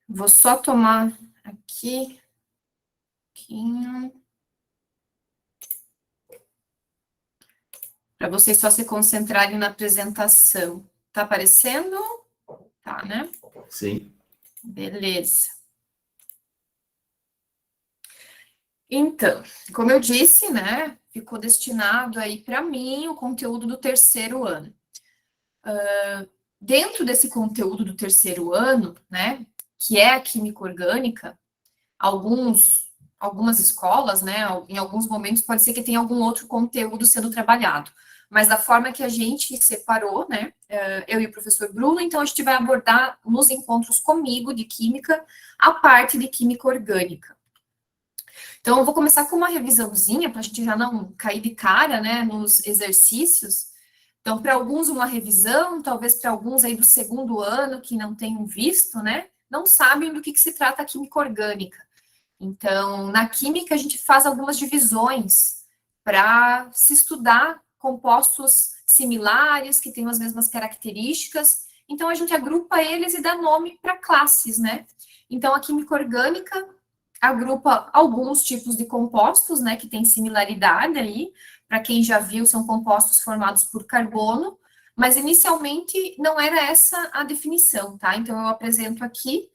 Vou só tomar aqui um pouquinho, para vocês só se concentrarem na apresentação. Tá aparecendo? Tá, né? Sim. Beleza. Então, como eu disse, né, ficou destinado aí para mim o conteúdo do terceiro ano. Dentro desse conteúdo do terceiro ano, né, que é a química orgânica, algumas escolas, né, em alguns momentos pode ser que tenha algum outro conteúdo sendo trabalhado, mas da forma que a gente separou, né, eu e o professor Bruno, então a gente vai abordar nos encontros comigo de química a parte de química orgânica. Então, eu vou começar com uma revisãozinha, para a gente já não cair de cara, né, nos exercícios. Então, para alguns, uma revisão, talvez para alguns aí do segundo ano, que não tenham visto, né, não sabem do que se trata a química orgânica. Então, na química, a gente faz algumas divisões para se estudar compostos similares, que têm as mesmas características. Então, a gente agrupa eles e dá nome para classes, né? Então, a química orgânica agrupa alguns tipos de compostos, né, que têm similaridade aí. Para quem já viu, são compostos formados por carbono, mas inicialmente não era essa a definição, tá? Então, eu apresento aqui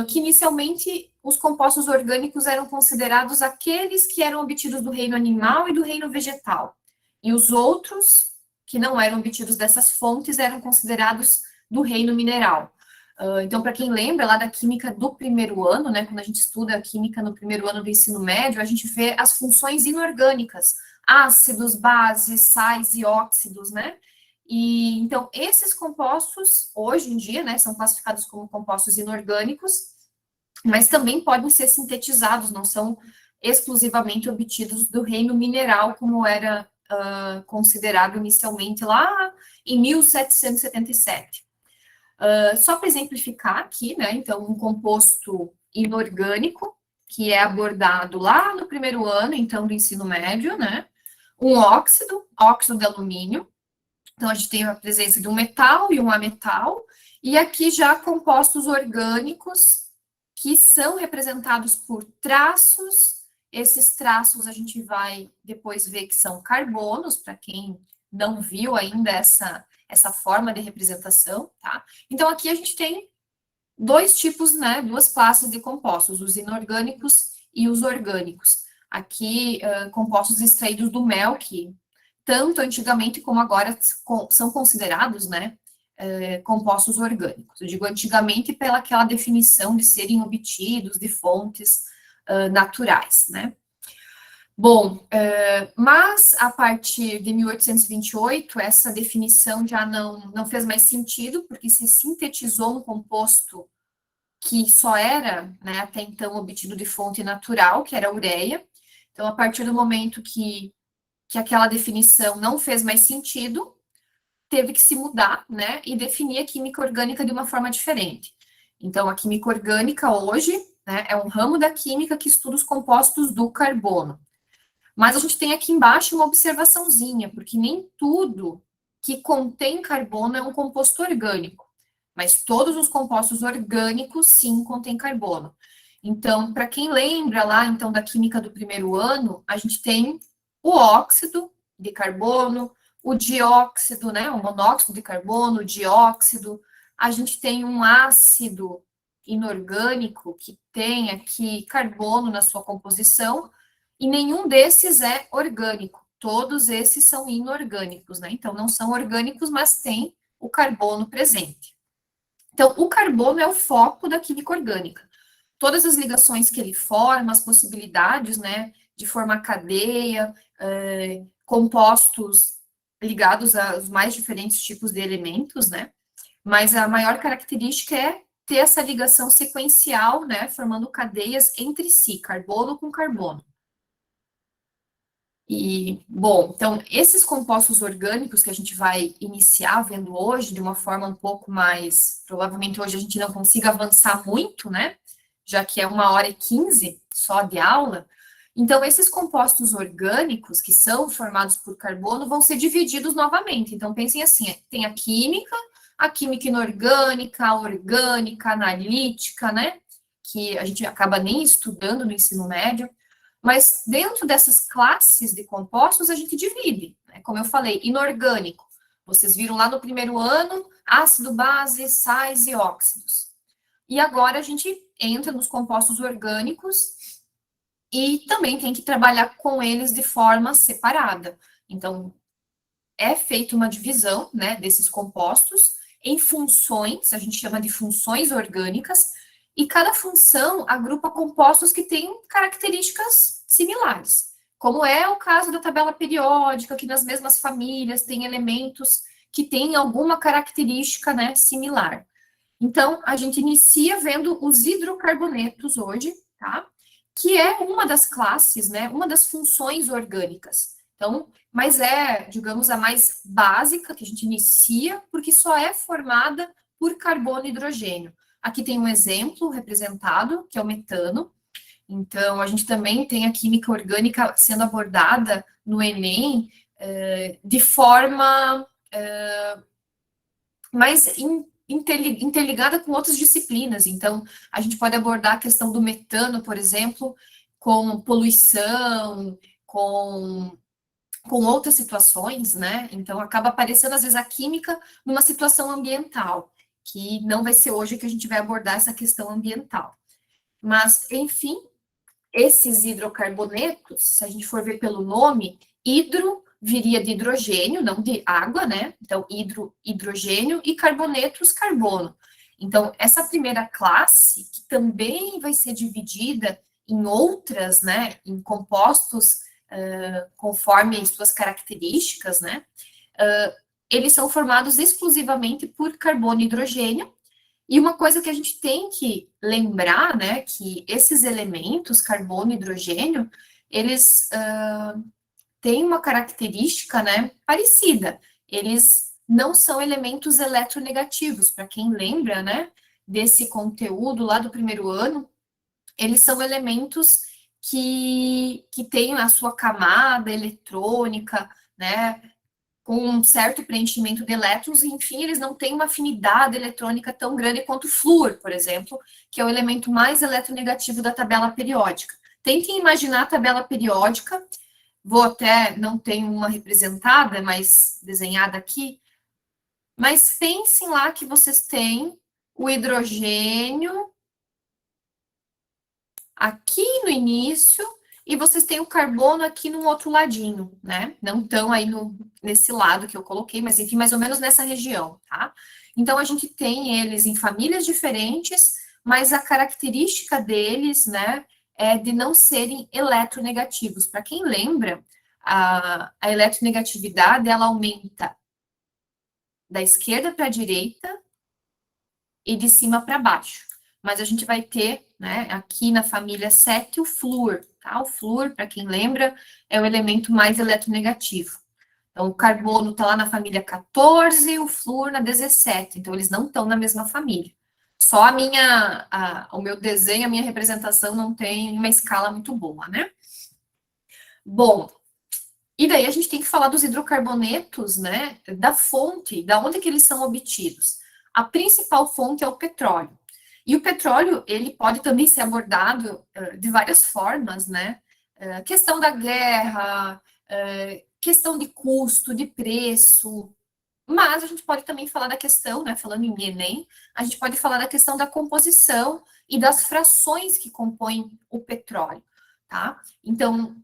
que inicialmente os compostos orgânicos eram considerados aqueles que eram obtidos do reino animal e do reino vegetal. E os outros, que não eram obtidos dessas fontes, eram considerados do reino mineral. Então, para quem lembra lá da química do primeiro ano, né, quando a gente estuda a química no primeiro ano do ensino médio, a gente vê as funções inorgânicas, ácidos, bases, sais e óxidos, né? E então esses compostos hoje em dia, né, são classificados como compostos inorgânicos, mas também podem ser sintetizados, não são exclusivamente obtidos do reino mineral, como era considerado inicialmente lá em 1777. Só para exemplificar aqui, né, então, um composto inorgânico, que é abordado lá no primeiro ano, então, do ensino médio, né, um óxido de alumínio. Então, a gente tem a presença de um metal e um ametal, e aqui já compostos orgânicos, que são representados por traços. Esses traços a gente vai depois ver que são carbonos, para quem não viu ainda essa forma de representação, tá? Então, aqui a gente tem dois tipos, né, duas classes de compostos, os inorgânicos e os orgânicos. Aqui, compostos extraídos do mel, que tanto antigamente como agora são considerados, né, compostos orgânicos. Eu digo antigamente pela aquela definição de serem obtidos de fontes naturais, né. Bom, mas a partir de 1828, essa definição já não fez mais sentido, porque se sintetizou um composto que só era, né, até então obtido de fonte natural, que era a ureia. Então, a partir do momento que aquela definição não fez mais sentido, teve que se mudar, né, e definir a química orgânica de uma forma diferente. Então, a química orgânica hoje, né, é um ramo da química que estuda os compostos do carbono. Mas a gente tem aqui embaixo uma observaçãozinha, porque nem tudo que contém carbono é um composto orgânico, mas todos os compostos orgânicos sim contêm carbono. Então, para quem lembra lá então da química do primeiro ano, a gente tem o óxido de carbono, o dióxido, né, o monóxido de carbono, o dióxido. A gente tem um ácido inorgânico que tem aqui carbono na sua composição, e nenhum desses é orgânico. Todos esses são inorgânicos, né? Então, não são orgânicos, mas têm o carbono presente. Então, o carbono é o foco da química orgânica. Todas as ligações que ele forma, as possibilidades, né, de formar cadeia, compostos ligados aos mais diferentes tipos de elementos, né? Mas a maior característica é ter essa ligação sequencial, né, formando cadeias entre si, carbono com carbono. E, bom, então, esses compostos orgânicos que a gente vai iniciar vendo hoje, de uma forma um pouco mais, provavelmente hoje a gente não consiga avançar muito, né, já que é 1h15 só de aula, então, esses compostos orgânicos, que são formados por carbono, vão ser divididos novamente. Então, pensem assim, tem a química, a química inorgânica, a orgânica, a analítica, né? Que a gente acaba nem estudando no ensino médio. Mas dentro dessas classes de compostos, a gente divide, né? Como eu falei, inorgânico. Vocês viram lá no primeiro ano, ácido, base, sais e óxidos. E agora a gente entra nos compostos orgânicos e também tem que trabalhar com eles de forma separada. Então, é feita uma divisão, né, desses compostos em funções, a gente chama de funções orgânicas, e cada função agrupa compostos que têm características similares, como é o caso da tabela periódica, que nas mesmas famílias tem elementos que têm alguma característica, né, similar. Então, a gente inicia vendo os hidrocarbonetos hoje, tá? Que é uma das classes, né, uma das funções orgânicas. Então, mas é, digamos, a mais básica que a gente inicia, porque só é formada por carbono e hidrogênio. Aqui tem um exemplo representado, que é o metano. Então, a gente também tem a química orgânica sendo abordada no Enem de forma mais interligada com outras disciplinas. Então, a gente pode abordar a questão do metano, por exemplo, com poluição, com outras situações, né? Então, acaba aparecendo, às vezes, a química numa situação ambiental, que não vai ser hoje que a gente vai abordar essa questão ambiental. Mas, enfim, esses hidrocarbonetos, se a gente for ver pelo nome, hidro viria de hidrogênio, não de água, né? Então, hidrogênio e carbonetos, carbono. Então, essa primeira classe, que também vai ser dividida em outras, né, em compostos conforme suas características, né, eles são formados exclusivamente por carbono e hidrogênio. E uma coisa que a gente tem que lembrar, né, que esses elementos, carbono e hidrogênio, eles têm uma característica, né, parecida. Eles não são elementos eletronegativos. Para quem lembra, né, desse conteúdo lá do primeiro ano, eles são elementos que têm a sua camada eletrônica, né, com um certo preenchimento de elétrons, e, enfim, eles não têm uma afinidade eletrônica tão grande quanto o flúor, por exemplo, que é o elemento mais eletronegativo da tabela periódica. Tentem imaginar a tabela periódica, vou até, não tenho uma representada, mas desenhada aqui, mas pensem lá que vocês têm o hidrogênio aqui no início, e vocês têm o carbono aqui no outro ladinho, né? Não estão aí nesse lado que eu coloquei, mas enfim, mais ou menos nessa região, tá? Então, a gente tem eles em famílias diferentes, mas a característica deles, né, é de não serem eletronegativos. Para quem lembra, a eletronegatividade, ela aumenta da esquerda para a direita e de cima para baixo. Mas a gente vai ter, né, aqui na família 7, o flúor, tá? O flúor, para quem lembra, é o elemento mais eletronegativo. Então, o carbono está lá na família 14, o flúor na 17. Então, eles não estão na mesma família. Só o meu desenho, a minha representação não tem uma escala muito boa, né? Bom, e daí a gente tem que falar dos hidrocarbonetos, né, da fonte, da onde que eles são obtidos. A principal fonte é o petróleo. E o petróleo, ele pode também ser abordado de várias formas, né? Questão da guerra, questão de custo, de preço, mas a gente pode também falar da questão, né, falando em Enem, a gente pode falar da questão da composição e das frações que compõem o petróleo, tá? Então,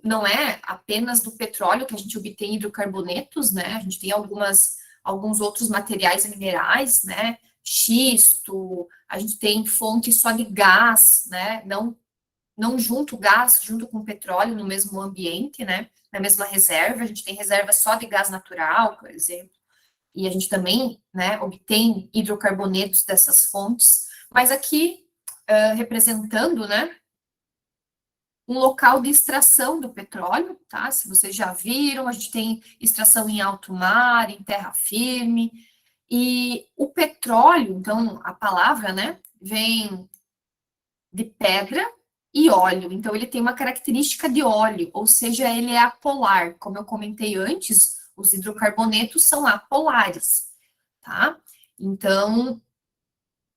não é apenas do petróleo que a gente obtém hidrocarbonetos, né? A gente tem alguns outros materiais minerais, né? Xisto, a gente tem fonte só de gás, né? Não junto gás, junto com petróleo no mesmo ambiente, né? Na mesma reserva, a gente tem reserva só de gás natural, por exemplo, e a gente também, né, obtém hidrocarbonetos dessas fontes, mas aqui, representando, né, um local de extração do petróleo, tá? Se vocês já viram, a gente tem extração em alto mar, em terra firme, e o petróleo, então, a palavra, né, vem de pedra e óleo, então ele tem uma característica de óleo, ou seja, ele é apolar, como eu comentei antes, os hidrocarbonetos são apolares, tá? Então,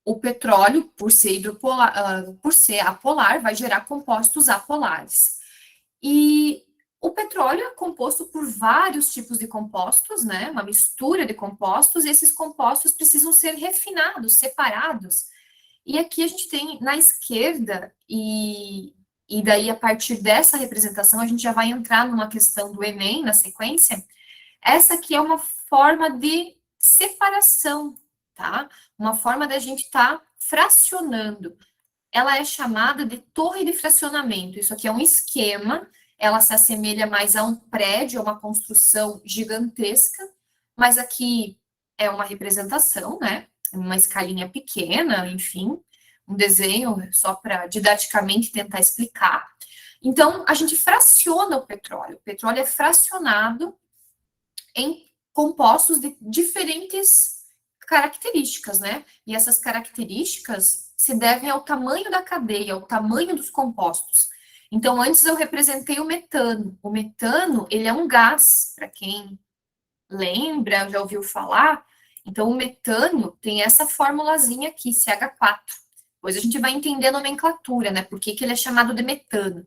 o petróleo, por ser por ser apolar, vai gerar compostos apolares. E o petróleo é composto por vários tipos de compostos, né? Uma mistura de compostos, e esses compostos precisam ser refinados, separados. E aqui a gente tem na esquerda, e daí a partir dessa representação a gente já vai entrar numa questão do Enem na sequência. Essa aqui é uma forma de separação, tá? Uma forma da gente estar fracionando. Ela é chamada de torre de fracionamento. Isso aqui é um esquema, ela se assemelha mais a um prédio, a uma construção gigantesca, mas aqui é uma representação, né? Uma escalinha pequena, enfim, um desenho só para didaticamente tentar explicar. Então, a gente fraciona o petróleo. O petróleo é fracionado em compostos de diferentes características, né? E essas características se devem ao tamanho da cadeia, ao tamanho dos compostos. Então, antes eu representei o metano. O metano, ele é um gás, para quem lembra, já ouviu falar. Então, o metano tem essa formulazinha aqui, CH4. Depois a gente vai entender a nomenclatura, né? Por que ele é chamado de metano.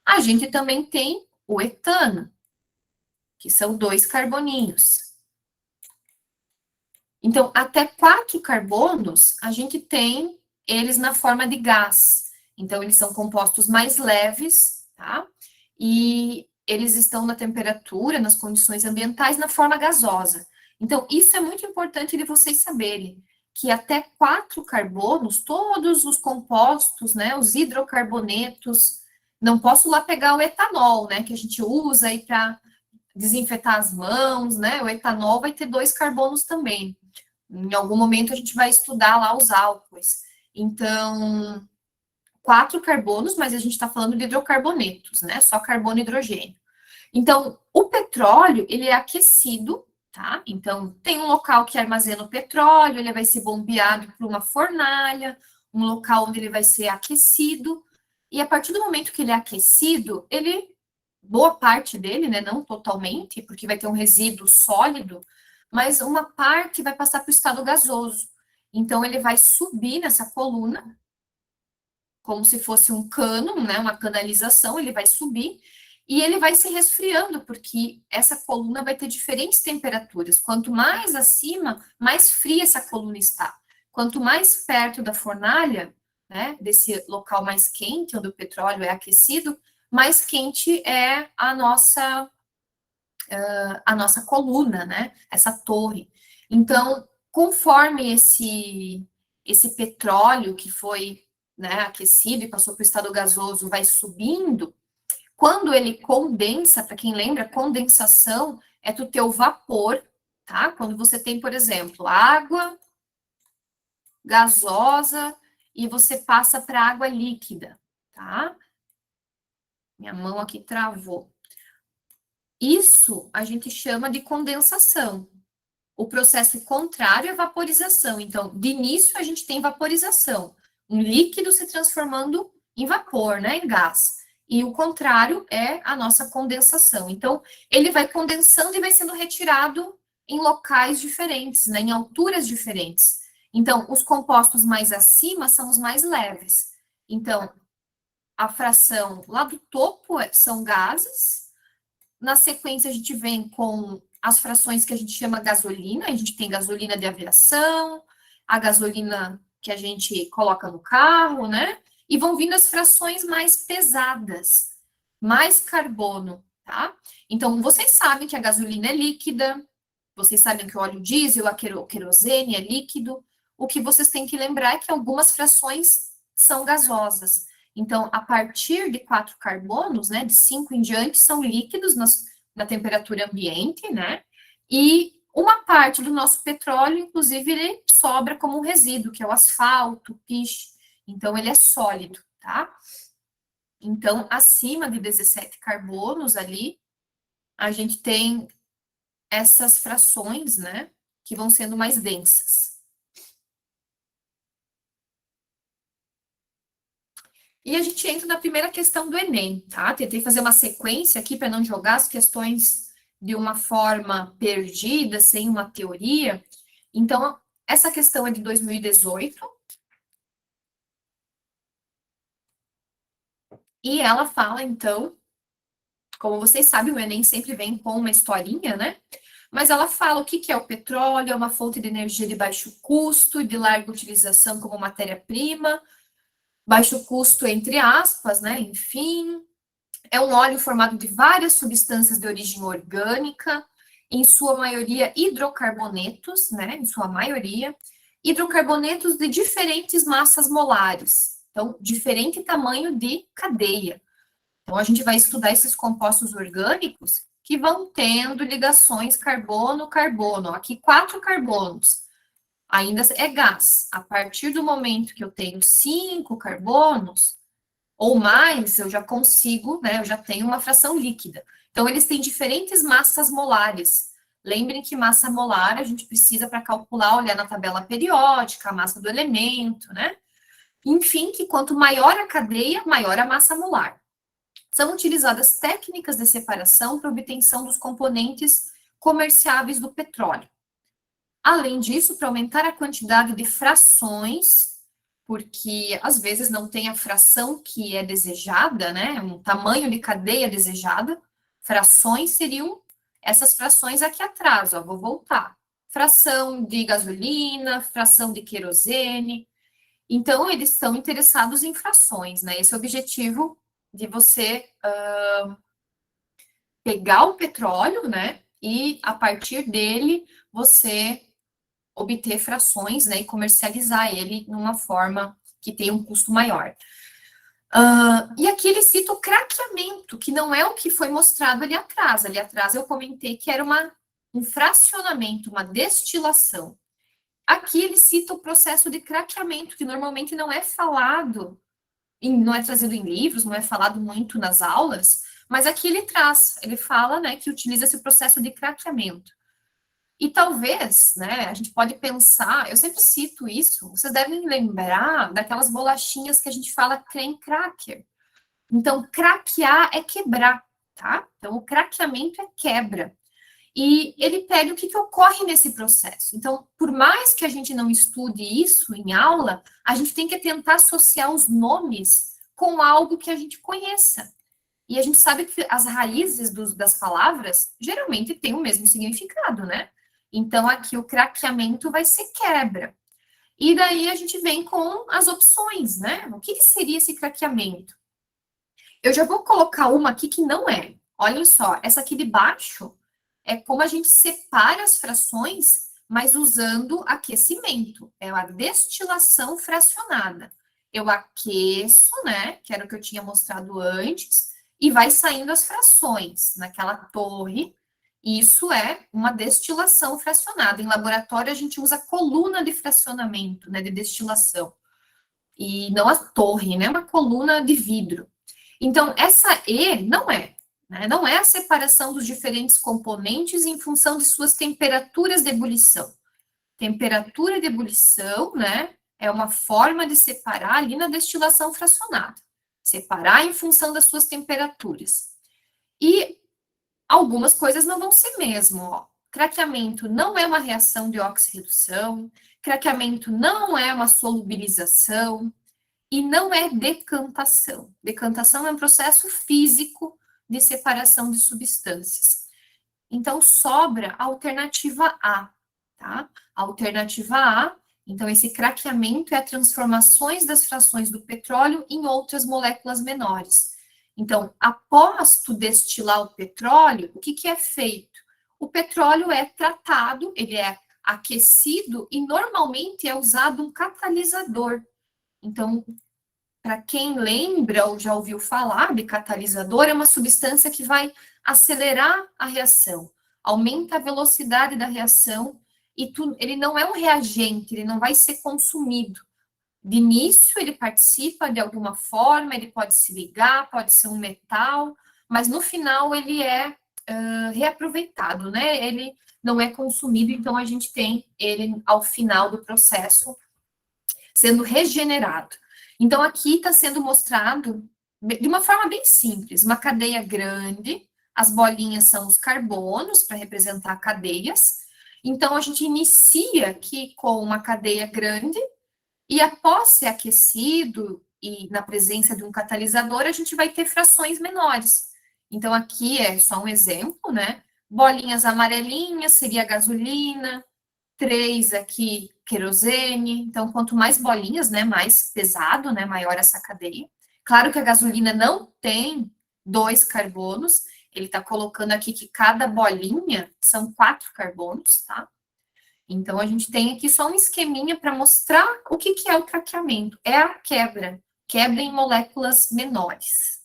A gente também tem o etano, que são 2 carboninhos. Então, até 4 carbonos, a gente tem eles na forma de gás. Então, eles são compostos mais leves, tá? E eles estão na temperatura, nas condições ambientais, na forma gasosa. Então, isso é muito importante de vocês saberem, que até 4 carbonos, todos os compostos, né, os hidrocarbonetos, não posso lá pegar o etanol, né, que a gente usa aí para desinfetar as mãos, né, o etanol vai ter 2 carbonos também. Em algum momento a gente vai estudar lá os álcoois. Então, 4 carbonos, mas a gente está falando de hidrocarbonetos, né? Só carbono e hidrogênio. Então, o petróleo, ele é aquecido, tá? Então, tem um local que armazena o petróleo, ele vai ser bombeado por uma fornalha, um local onde ele vai ser aquecido, e a partir do momento que ele é aquecido, boa parte dele, né? Não totalmente, porque vai ter um resíduo sólido, mas uma parte vai passar para o estado gasoso. Então, ele vai subir nessa coluna, como se fosse um cano, né, uma canalização, ele vai subir, e ele vai se resfriando, porque essa coluna vai ter diferentes temperaturas. Quanto mais acima, mais fria essa coluna está. Quanto mais perto da fornalha, né, desse local mais quente, onde o petróleo é aquecido, mais quente é a nossa coluna, né? Essa torre. Então, conforme esse petróleo que foi, né, aquecido e passou para o estado gasoso vai subindo, quando ele condensa, para quem lembra, condensação é tu ter o vapor, tá? Quando você tem, por exemplo, água gasosa e você passa para água líquida, tá? Minha mão aqui travou. Isso a gente chama de condensação. O processo contrário é vaporização. Então, de início, a gente tem vaporização. Um líquido se transformando em vapor, né, em gás. E o contrário é a nossa condensação. Então, ele vai condensando e vai sendo retirado em locais diferentes, né, em alturas diferentes. Então, os compostos mais acima são os mais leves. Então, a fração lá do topo são gases. Na sequência, a gente vem com as frações que a gente chama gasolina. A gente tem gasolina de aviação, a gasolina que a gente coloca no carro, né? E vão vindo as frações mais pesadas, mais carbono, tá? Então, vocês sabem que a gasolina é líquida, vocês sabem que o óleo diesel, o querosene é líquido. O que vocês têm que lembrar é que algumas frações são gasosas. Então, a partir de 4 carbonos, né, de 5 em diante, são líquidos na temperatura ambiente, né? E uma parte do nosso petróleo, inclusive, ele sobra como um resíduo, que é o asfalto, o piche. Então, ele é sólido, tá? Então, acima de 17 carbonos ali, a gente tem essas frações, né, que vão sendo mais densas. E a gente entra na primeira questão do Enem, tá? Tentei fazer uma sequência aqui para não jogar as questões de uma forma perdida, sem uma teoria. Então, essa questão é de 2018, e ela fala, então, como vocês sabem, o Enem sempre vem com uma historinha, né? Mas ela fala o que é o petróleo, é uma fonte de energia de baixo custo e de larga utilização como matéria-prima, baixo custo entre aspas, né? Enfim, é um óleo formado de várias substâncias de origem orgânica, em sua maioria hidrocarbonetos, né? Em sua maioria, hidrocarbonetos de diferentes massas molares, então, diferente tamanho de cadeia. Então, a gente vai estudar esses compostos orgânicos que vão tendo ligações carbono-carbono. Aqui, 4 carbonos. Ainda é gás. A partir do momento que eu tenho 5 carbonos, ou mais, eu já consigo, né? Eu já tenho uma fração líquida. Então, eles têm diferentes massas molares. Lembrem que massa molar a gente precisa para calcular, olhar na tabela periódica, a massa do elemento, né? Enfim, que quanto maior a cadeia, maior a massa molar. São utilizadas técnicas de separação para obtenção dos componentes comerciáveis do petróleo. Além disso, para aumentar a quantidade de frações, porque às vezes não tem a fração que é desejada, né? Um tamanho de cadeia desejada. Frações seriam essas frações aqui atrás, ó, vou voltar. Fração de gasolina, fração de querosene. Então, eles estão interessados em frações, né? Esse é o objetivo de você pegar o petróleo, né? E a partir dele você obter frações, né? E comercializar ele numa forma que tenha um custo maior. E aqui ele cita o craqueamento, que não é o que foi mostrado ali atrás. Ali atrás eu comentei que era um fracionamento, uma destilação. Aqui ele cita o processo de craqueamento, que normalmente não é falado, não é trazido em livros, não é falado muito nas aulas, mas aqui ele traz, ele fala, né, que utiliza esse processo de craqueamento. E talvez, né, a gente pode pensar, eu sempre cito isso, vocês devem lembrar daquelas bolachinhas que a gente fala creme cracker. Então, craquear é quebrar, tá? Então, o craqueamento é quebra. E ele pega o que, que ocorre nesse processo. Então, por mais que a gente não estude isso em aula, a gente tem que tentar associar os nomes com algo que a gente conheça. E a gente sabe que as raízes das palavras geralmente têm o mesmo significado, né? Então, aqui o craqueamento vai ser quebra. E daí a gente vem com as opções, né? O que, que seria esse craqueamento? Eu já vou colocar uma aqui que não é. Olhem só, essa aqui de baixo é como a gente separa as frações, mas usando aquecimento. É a destilação fracionada. Eu aqueço, né? Que era o que eu tinha mostrado antes, e vai saindo as frações naquela torre. Isso é uma destilação fracionada. Em laboratório, a gente usa coluna de fracionamento, né? De destilação. E não a torre, né? Uma coluna de vidro. Então, essa E não é, né? Não é a separação dos diferentes componentes em função de suas temperaturas de ebulição. Temperatura de ebulição, né? É uma forma de separar ali na destilação fracionada. Separar em função das suas temperaturas. E algumas coisas não vão ser mesmo, ó. Craqueamento não é uma reação de oxirredução, craqueamento não é uma solubilização, e não é decantação. Decantação é um processo físico de separação de substâncias. Então, sobra a alternativa A, tá? A alternativa A, então, esse craqueamento é a transformações das frações do petróleo em outras moléculas menores. Então, após tu destilar o petróleo, o que, que é feito? O petróleo é tratado, ele é aquecido e normalmente é usado um catalisador. Então, para quem lembra ou já ouviu falar de catalisador, é uma substância que vai acelerar a reação, aumenta a velocidade da reação e ele não é um reagente, ele não vai ser consumido. De início, ele participa de alguma forma, ele pode se ligar, pode ser um metal, mas no final ele é reaproveitado, né? Ele não é consumido, então a gente tem ele ao final do processo sendo regenerado. Então, aqui está sendo mostrado de uma forma bem simples, uma cadeia grande, as bolinhas são os carbonos para representar cadeias, Então, a gente inicia aqui com uma cadeia grande, e após ser aquecido e na presença de um catalisador, a gente vai ter frações menores. Então, aqui é só um exemplo, né? Bolinhas amarelinhas seria a gasolina, 3 aqui, querosene. Então, quanto mais bolinhas, né, mais pesado, né, maior essa cadeia. Claro que a gasolina não tem 2 carbonos, ele está colocando aqui que cada bolinha são 4 carbonos, tá? Então, a gente tem aqui só um esqueminha para mostrar o que é o traqueamento. É a quebra, quebra em moléculas menores.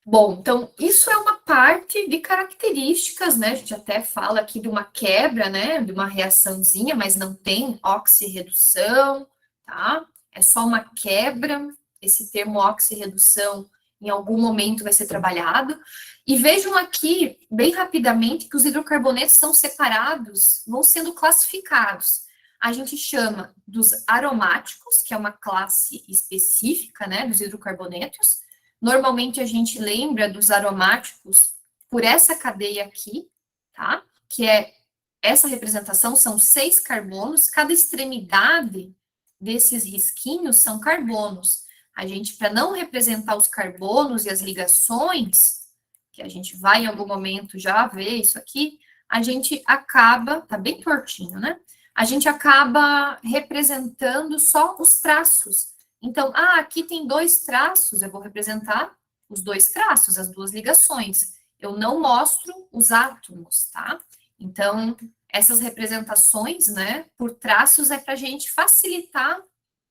Bom, então, isso é uma parte de características, né? A gente até fala aqui de uma quebra, né? De uma reaçãozinha, mas não tem oxirredução, tá? É só uma quebra. Esse termo oxirredução, em algum momento, vai ser trabalhado. E vejam aqui, bem rapidamente, que os hidrocarbonetos são separados, vão sendo classificados. A gente chama dos aromáticos, que é uma classe específica, né? Dos hidrocarbonetos. Normalmente a gente lembra dos aromáticos por essa cadeia aqui, tá? Que é essa representação, são 6 carbonos, cada extremidade desses risquinhos são carbonos. A gente, para não representar os carbonos e as ligações, que a gente vai em algum momento já ver isso aqui, a gente acaba, tá bem tortinho, né? A gente acaba representando só os traços. Então, aqui tem 2 traços, eu vou representar os 2 traços, as 2 ligações. Eu não mostro os átomos, tá? Então, essas representações, né, por traços é para a gente facilitar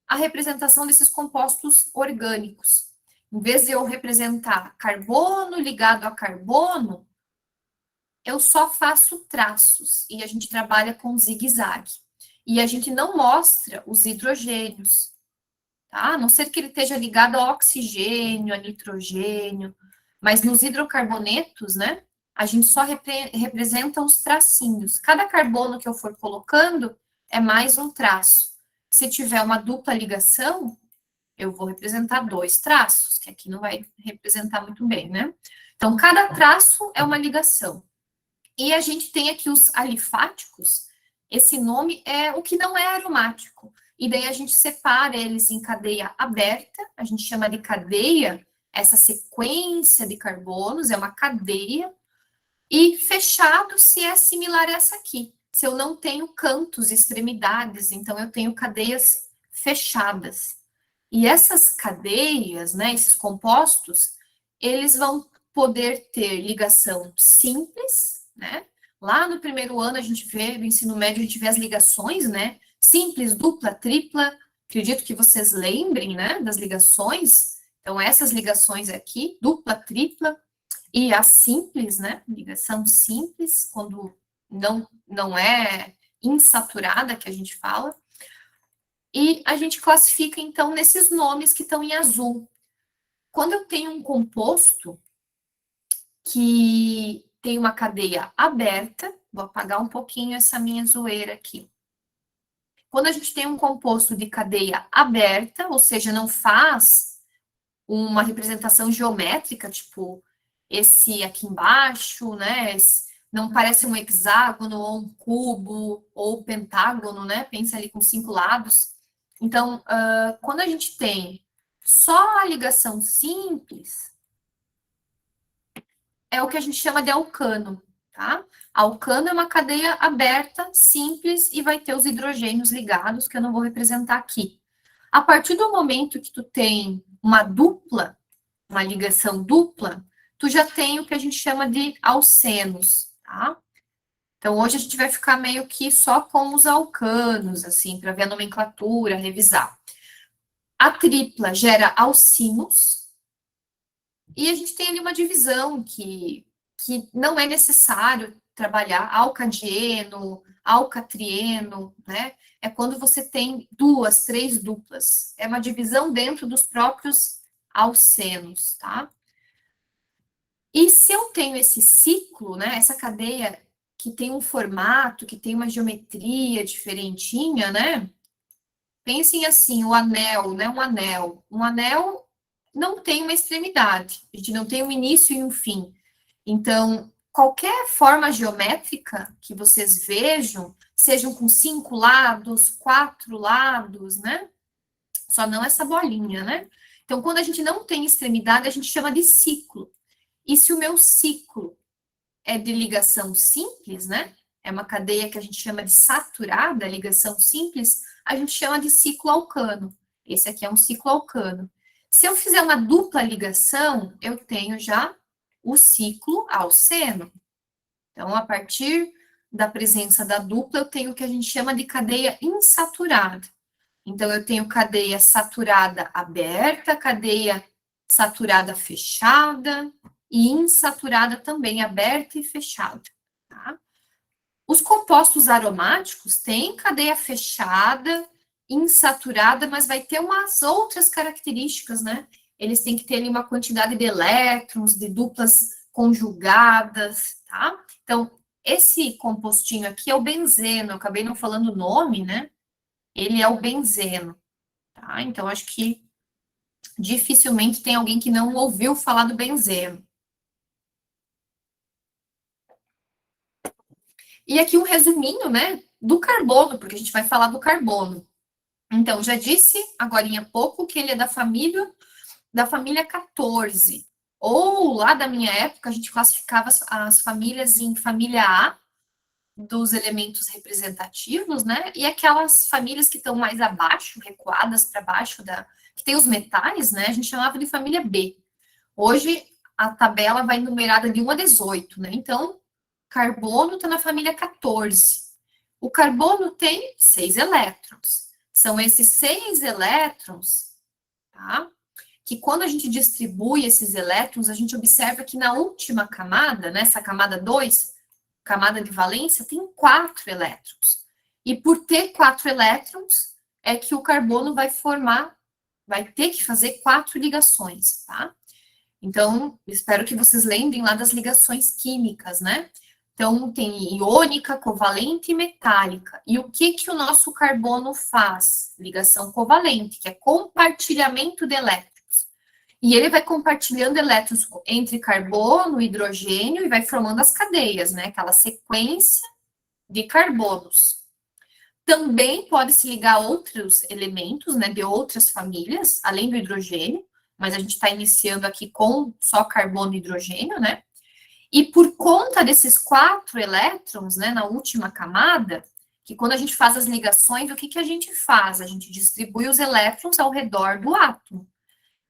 a representação desses compostos orgânicos. Em vez de eu representar carbono ligado a carbono, eu só faço traços e a gente trabalha com zigue-zague. E a gente não mostra os hidrogênios, tá? A não ser que ele esteja ligado ao oxigênio, a nitrogênio, mas nos hidrocarbonetos, né, a gente só representa os tracinhos. Cada carbono que eu for colocando é mais um traço. Se tiver uma dupla ligação, eu vou representar 2 traços, que aqui não vai representar muito bem, né? Então, cada traço é uma ligação. E a gente tem aqui os alifáticos, esse nome é o que não é aromático. E daí a gente separa eles em cadeia aberta, a gente chama de cadeia, essa sequência de carbonos, é uma cadeia, e fechado se é similar a essa aqui. Se eu não tenho cantos, extremidades, então eu tenho cadeias fechadas. E essas cadeias, né, esses compostos, eles vão poder ter ligação simples, né? Lá no primeiro ano a gente vê, no ensino médio a gente vê as ligações, né? Simples, dupla, tripla. Acredito que vocês lembrem, né, das ligações. Então essas ligações aqui, dupla, tripla e a simples, né? Ligação simples, quando não é insaturada que a gente fala. E a gente classifica, então, nesses nomes que estão em azul. Quando eu tenho um composto que tem uma cadeia aberta, vou apagar um pouquinho essa minha zoeira aqui. Quando a gente tem um composto de cadeia aberta, ou seja, não faz uma representação geométrica, tipo esse aqui embaixo, né? Não parece um hexágono ou um cubo ou pentágono, né? Pensa ali com 5 lados. Então, quando a gente tem só a ligação simples, é o que a gente chama de alcano, tá? Alcano é uma cadeia aberta, simples, e vai ter os hidrogênios ligados, que eu não vou representar aqui. A partir do momento que tu tem uma dupla, uma ligação dupla, tu já tem o que a gente chama de alcenos, tá? Então, hoje a gente vai ficar meio que só com os alcanos, assim, para ver a nomenclatura, revisar. A tripla gera alcinos, e a gente tem ali uma divisão que não é necessário trabalhar alcadieno, alcatrieno, né? É quando você tem 2, 3 duplas. É uma divisão dentro dos próprios alcenos, tá? E se eu tenho esse ciclo, né, essa cadeia que tem um formato, que tem uma geometria diferentinha, né? Pensem assim, o anel, né? Um anel. Um anel não tem uma extremidade. A gente não tem um início e um fim. Então, qualquer forma geométrica que vocês vejam, sejam com 5 lados, 4 lados, né? Só não essa bolinha, né? Então, quando a gente não tem extremidade, a gente chama de ciclo. E se o meu ciclo é de ligação simples, né? É uma cadeia que a gente chama de saturada, ligação simples, a gente chama de ciclo alcano. Esse aqui é um ciclo alcano. Se eu fizer uma dupla ligação, eu tenho já o ciclo alceno. Então, a partir da presença da dupla, eu tenho o que a gente chama de cadeia insaturada. Então, eu tenho cadeia saturada aberta, cadeia saturada fechada e insaturada também, aberta e fechada. Tá? Os compostos aromáticos têm cadeia fechada, insaturada, mas vai ter umas outras características, né? Eles têm que ter ali uma quantidade de elétrons, de duplas conjugadas, tá? Então, esse compostinho aqui é o benzeno, eu acabei não falando o nome, né? Ele é o benzeno, tá? Então, acho que dificilmente tem alguém que não ouviu falar do benzeno. E aqui um resuminho, né, do carbono, porque a gente vai falar do carbono. Então, já disse agora há pouco que ele é da família 14. Ou lá da minha época, a gente classificava as famílias em família A, dos elementos representativos, né? E aquelas famílias que estão mais abaixo, recuadas para baixo, que tem os metais, né? A gente chamava de família B. Hoje, a tabela vai numerada de 1 a 18, né? Então, carbono está na família 14. O carbono tem 6 elétrons. São esses 6 elétrons, tá? Que quando a gente distribui esses elétrons, a gente observa que na última camada, nessa camada 2, camada de valência, tem 4 elétrons. E por ter 4 elétrons, é que o carbono vai ter que fazer 4 ligações, tá? Então, espero que vocês lembrem lá das ligações químicas, né? Então, tem iônica, covalente e metálica. E o que que o nosso carbono faz? Ligação covalente, que é compartilhamento de elétrons. E ele vai compartilhando elétrons entre carbono, hidrogênio e vai formando as cadeias, né? Aquela sequência de carbonos. Também pode se ligar a outros elementos, né? De outras famílias, além do hidrogênio, mas a gente está iniciando aqui com só carbono e hidrogênio, né? E por conta desses 4 elétrons, né, na última camada, que quando a gente faz as ligações, o que que a gente faz? A gente distribui os elétrons ao redor do átomo.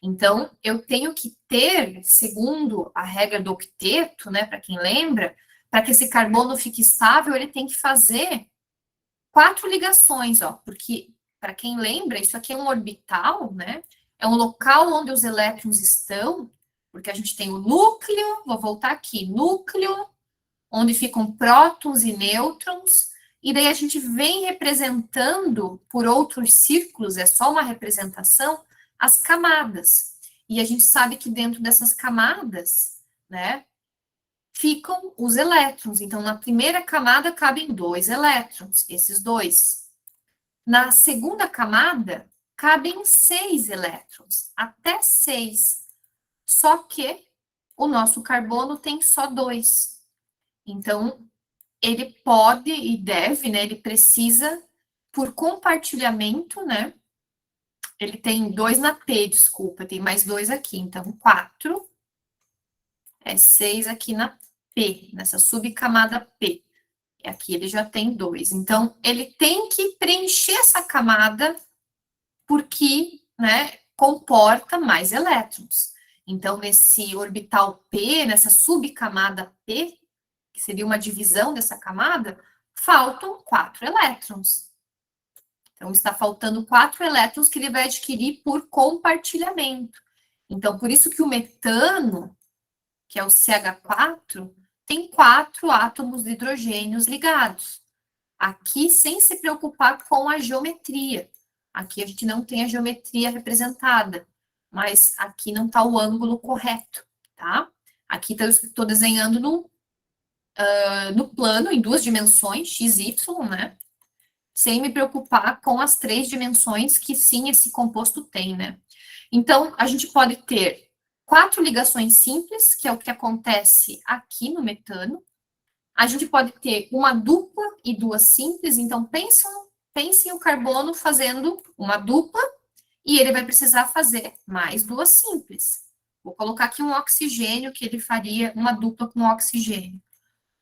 Então, eu tenho que ter, segundo a regra do octeto, né, para quem lembra, para que esse carbono fique estável, ele tem que fazer 4 ligações, ó, porque, para quem lembra, isso aqui é um orbital, né, é um local onde os elétrons estão, porque a gente tem o núcleo, vou voltar aqui, núcleo, onde ficam prótons e nêutrons, e daí a gente vem representando por outros círculos, é só uma representação, as camadas. E a gente sabe que dentro dessas camadas, né, ficam os elétrons. Então, na primeira camada cabem 2 elétrons, esses 2. Na segunda camada, cabem 6 elétrons, até 6. Só que o nosso carbono tem só 2. Então, ele pode e deve, né? Ele precisa, por compartilhamento, né? Ele tem 2 na P, desculpa, tem mais 2 aqui. Então, 4 é 6 aqui na P, nessa subcamada P. E aqui ele já tem 2. Então, ele tem que preencher essa camada porque, né, comporta mais elétrons. Então, nesse orbital P, nessa subcamada P, que seria uma divisão dessa camada, faltam 4 elétrons. Então, está faltando 4 elétrons que ele vai adquirir por compartilhamento. Então, por isso que o metano, que é o CH4, tem 4 átomos de hidrogênios ligados. Aqui, sem se preocupar com a geometria. Aqui a gente não tem a geometria representada, mas aqui não está o ângulo correto, tá? Aqui estou desenhando no plano, em 2 dimensões, x, y, né? Sem me preocupar com as 3 dimensões que sim esse composto tem, né? Então, a gente pode ter 4 ligações simples, que é o que acontece aqui no metano. A gente pode ter uma dupla e 2 simples, então pensem o carbono fazendo uma dupla e ele vai precisar fazer mais 2 simples. Vou colocar aqui um oxigênio, que ele faria uma dupla com oxigênio.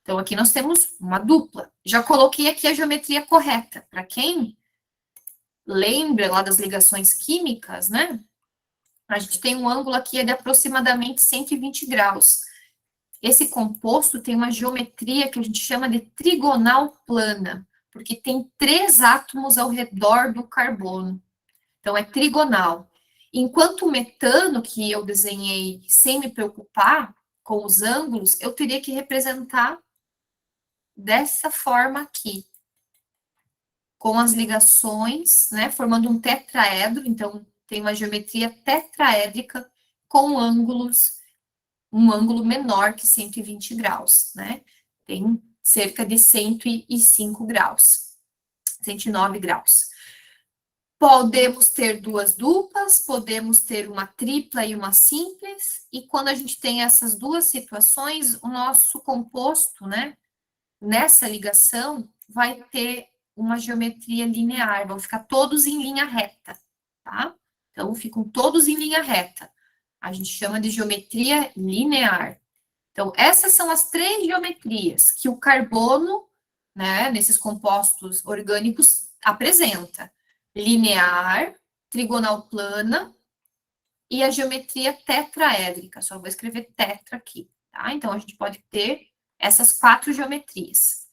Então, aqui nós temos uma dupla. Já coloquei aqui a geometria correta. Para quem lembra lá das ligações químicas, né? A gente tem um ângulo aqui de aproximadamente 120 graus. Esse composto tem uma geometria que a gente chama de trigonal plana, porque tem 3 átomos ao redor do carbono. Então, é trigonal. Enquanto o metano, que eu desenhei sem me preocupar com os ângulos, eu teria que representar dessa forma aqui, com as ligações, né, formando um tetraedro. Então, tem uma geometria tetraédrica com ângulos, um ângulo menor que 120 graus, né? Tem cerca de 105 graus, 109 graus. Podemos ter 2 duplas, podemos ter uma tripla e uma simples, e quando a gente tem essas 2 situações, o nosso composto, né, nessa ligação, vai ter uma geometria linear, vão ficar todos em linha reta, tá? Então, ficam todos em linha reta. A gente chama de geometria linear. Então, essas são as 3 geometrias que o carbono, né, nesses compostos orgânicos, apresenta. Linear, trigonal plana e a geometria tetraédrica. Só vou escrever tetra aqui, tá? Então, a gente pode ter essas 4 geometrias.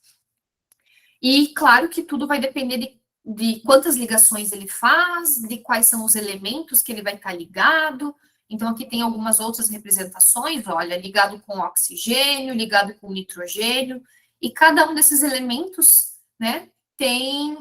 E claro que tudo vai depender de quantas ligações ele faz, de quais são os elementos que ele vai estar ligado. Então, aqui tem algumas outras representações, olha, ligado com oxigênio, ligado com nitrogênio, e cada um desses elementos, né, tem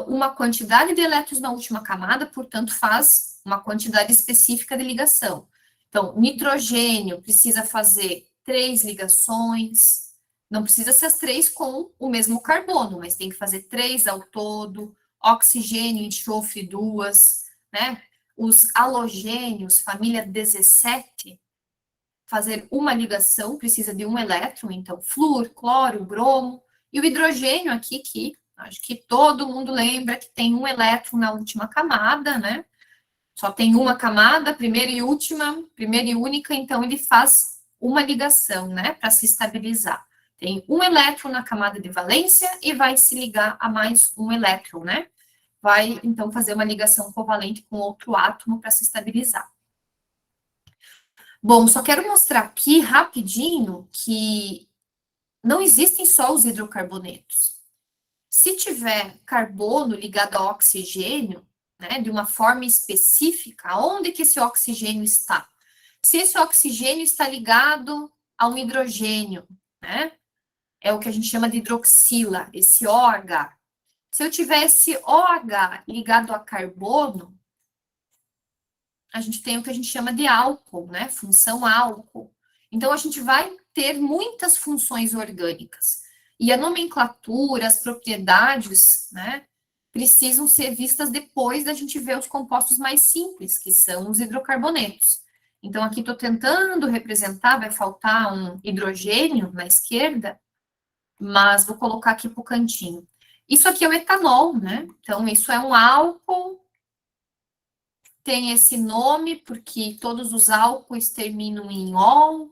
uma quantidade de elétrons na última camada, portanto, faz uma quantidade específica de ligação. Então, nitrogênio precisa fazer 3 ligações, não precisa ser as 3 com o mesmo carbono, mas tem que fazer 3 ao todo, oxigênio, enxofre, 2, né? Os halogênios, família 17, fazer uma ligação, precisa de um elétron, então flúor, cloro, bromo, e o hidrogênio aqui, que acho que todo mundo lembra que tem um elétron na última camada, né? Só tem uma camada, primeira e última, primeira e única, então ele faz uma ligação, né, para se estabilizar. Tem um elétron na camada de valência e vai se ligar a mais um elétron, né? Vai, então, fazer uma ligação covalente com outro átomo para se estabilizar. Bom, só quero mostrar aqui rapidinho que não existem só os hidrocarbonetos. Se tiver carbono ligado a oxigênio, né, de uma forma específica, onde que esse oxigênio está? Se esse oxigênio está ligado a um hidrogênio, né, é o que a gente chama de hidroxila, esse OH. Se eu tivesse OH ligado a carbono, a gente tem o que a gente chama de álcool, né? Função álcool. Então, a gente vai ter muitas funções orgânicas. E a nomenclatura, as propriedades, né, precisam ser vistas depois da gente ver os compostos mais simples, que são os hidrocarbonetos. Então, aqui estou tentando representar, vai faltar um hidrogênio na esquerda, mas vou colocar aqui para o cantinho. Isso aqui é o etanol, né? Então, isso é um álcool, tem esse nome porque todos os álcoois terminam em ol.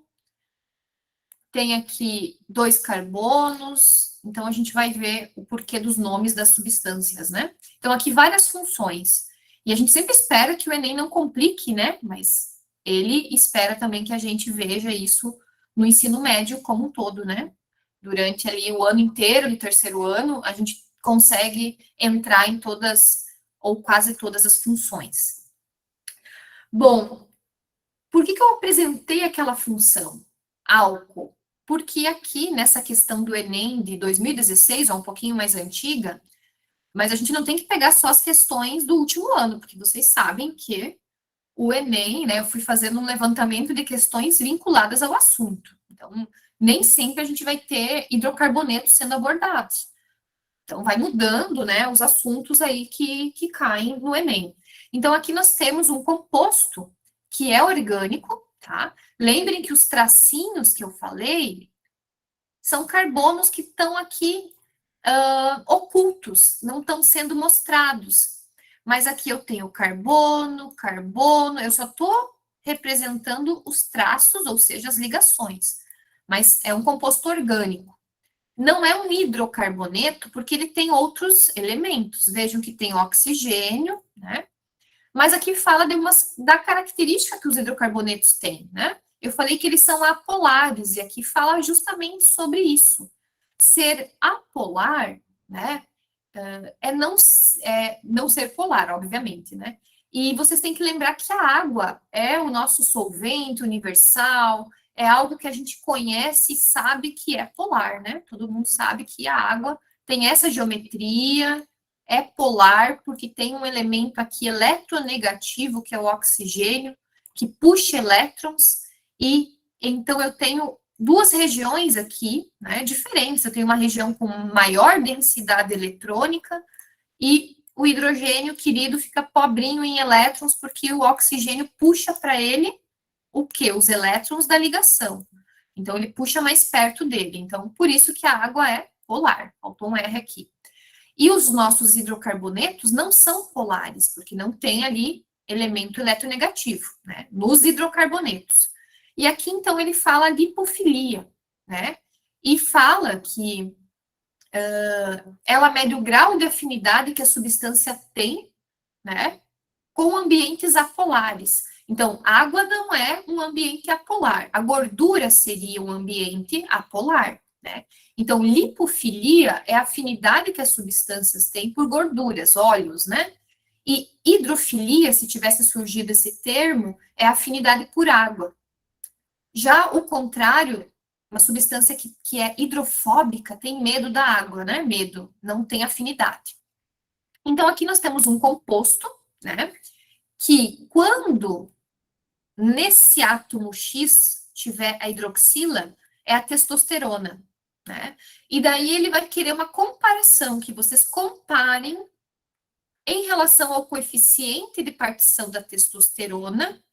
Tem aqui 2 carbonos, então a gente vai ver o porquê dos nomes das substâncias, né? Então, aqui várias funções. E a gente sempre espera que o Enem não complique, né? Mas ele espera também que a gente veja isso no ensino médio como um todo, né? Durante ali o ano inteiro, de terceiro ano, a gente consegue entrar em todas ou quase todas as funções. Bom, por que eu apresentei aquela função, álcool? Porque aqui, nessa questão do Enem de 2016, ou um pouquinho mais antiga, mas a gente não tem que pegar só as questões do último ano, porque vocês sabem que o Enem, né, eu fui fazendo um levantamento de questões vinculadas ao assunto. Então, nem sempre a gente vai ter hidrocarbonetos sendo abordados. Então, vai mudando, né, os assuntos aí que caem no Enem. Então, aqui nós temos um composto que é orgânico, tá? Lembrem que os tracinhos que eu falei são carbonos que estão aqui ocultos, não estão sendo mostrados. Mas aqui eu tenho carbono, carbono, eu só estou representando os traços, ou seja, as ligações. Mas é um composto orgânico. Não é um hidrocarboneto, porque ele tem outros elementos. Vejam que tem oxigênio, né? Mas aqui fala da característica que os hidrocarbonetos têm, né? Eu falei que eles são apolares, e aqui fala justamente sobre isso. Ser apolar, né, não ser polar, obviamente, né? E vocês têm que lembrar que a água é o nosso solvente universal, é algo que a gente conhece e sabe que é polar, né? Todo mundo sabe que a água tem essa geometria, é polar, porque tem um elemento aqui eletronegativo, que é o oxigênio, que puxa elétrons, e então eu tenho duas regiões aqui, né, diferentes. Eu tenho uma região com maior densidade eletrônica e o hidrogênio, querido, fica pobrinho em elétrons, porque o oxigênio puxa para ele o quê? Os elétrons da ligação. Então, ele puxa mais perto dele. Então, por isso que a água é polar. Faltou um R aqui. E os nossos hidrocarbonetos não são polares, porque não tem ali elemento eletronegativo, né? Nos hidrocarbonetos. E aqui, então, ele fala lipofilia, né? E fala que ela mede o grau de afinidade que a substância tem, né? Com ambientes apolares. Então, água não é um ambiente apolar. A gordura seria um ambiente apolar, né? Então, lipofilia é a afinidade que as substâncias têm por gorduras, óleos, né? E hidrofilia, se tivesse surgido esse termo, é a afinidade por água. Já o contrário, uma substância que é hidrofóbica tem medo da água, né? Medo, não tem afinidade. Então, aqui nós temos um composto, né? Que quando nesse átomo X tiver a hidroxila, é a testosterona, né? E daí ele vai querer uma comparação, que vocês comparem em relação ao coeficiente de partição da testosterona,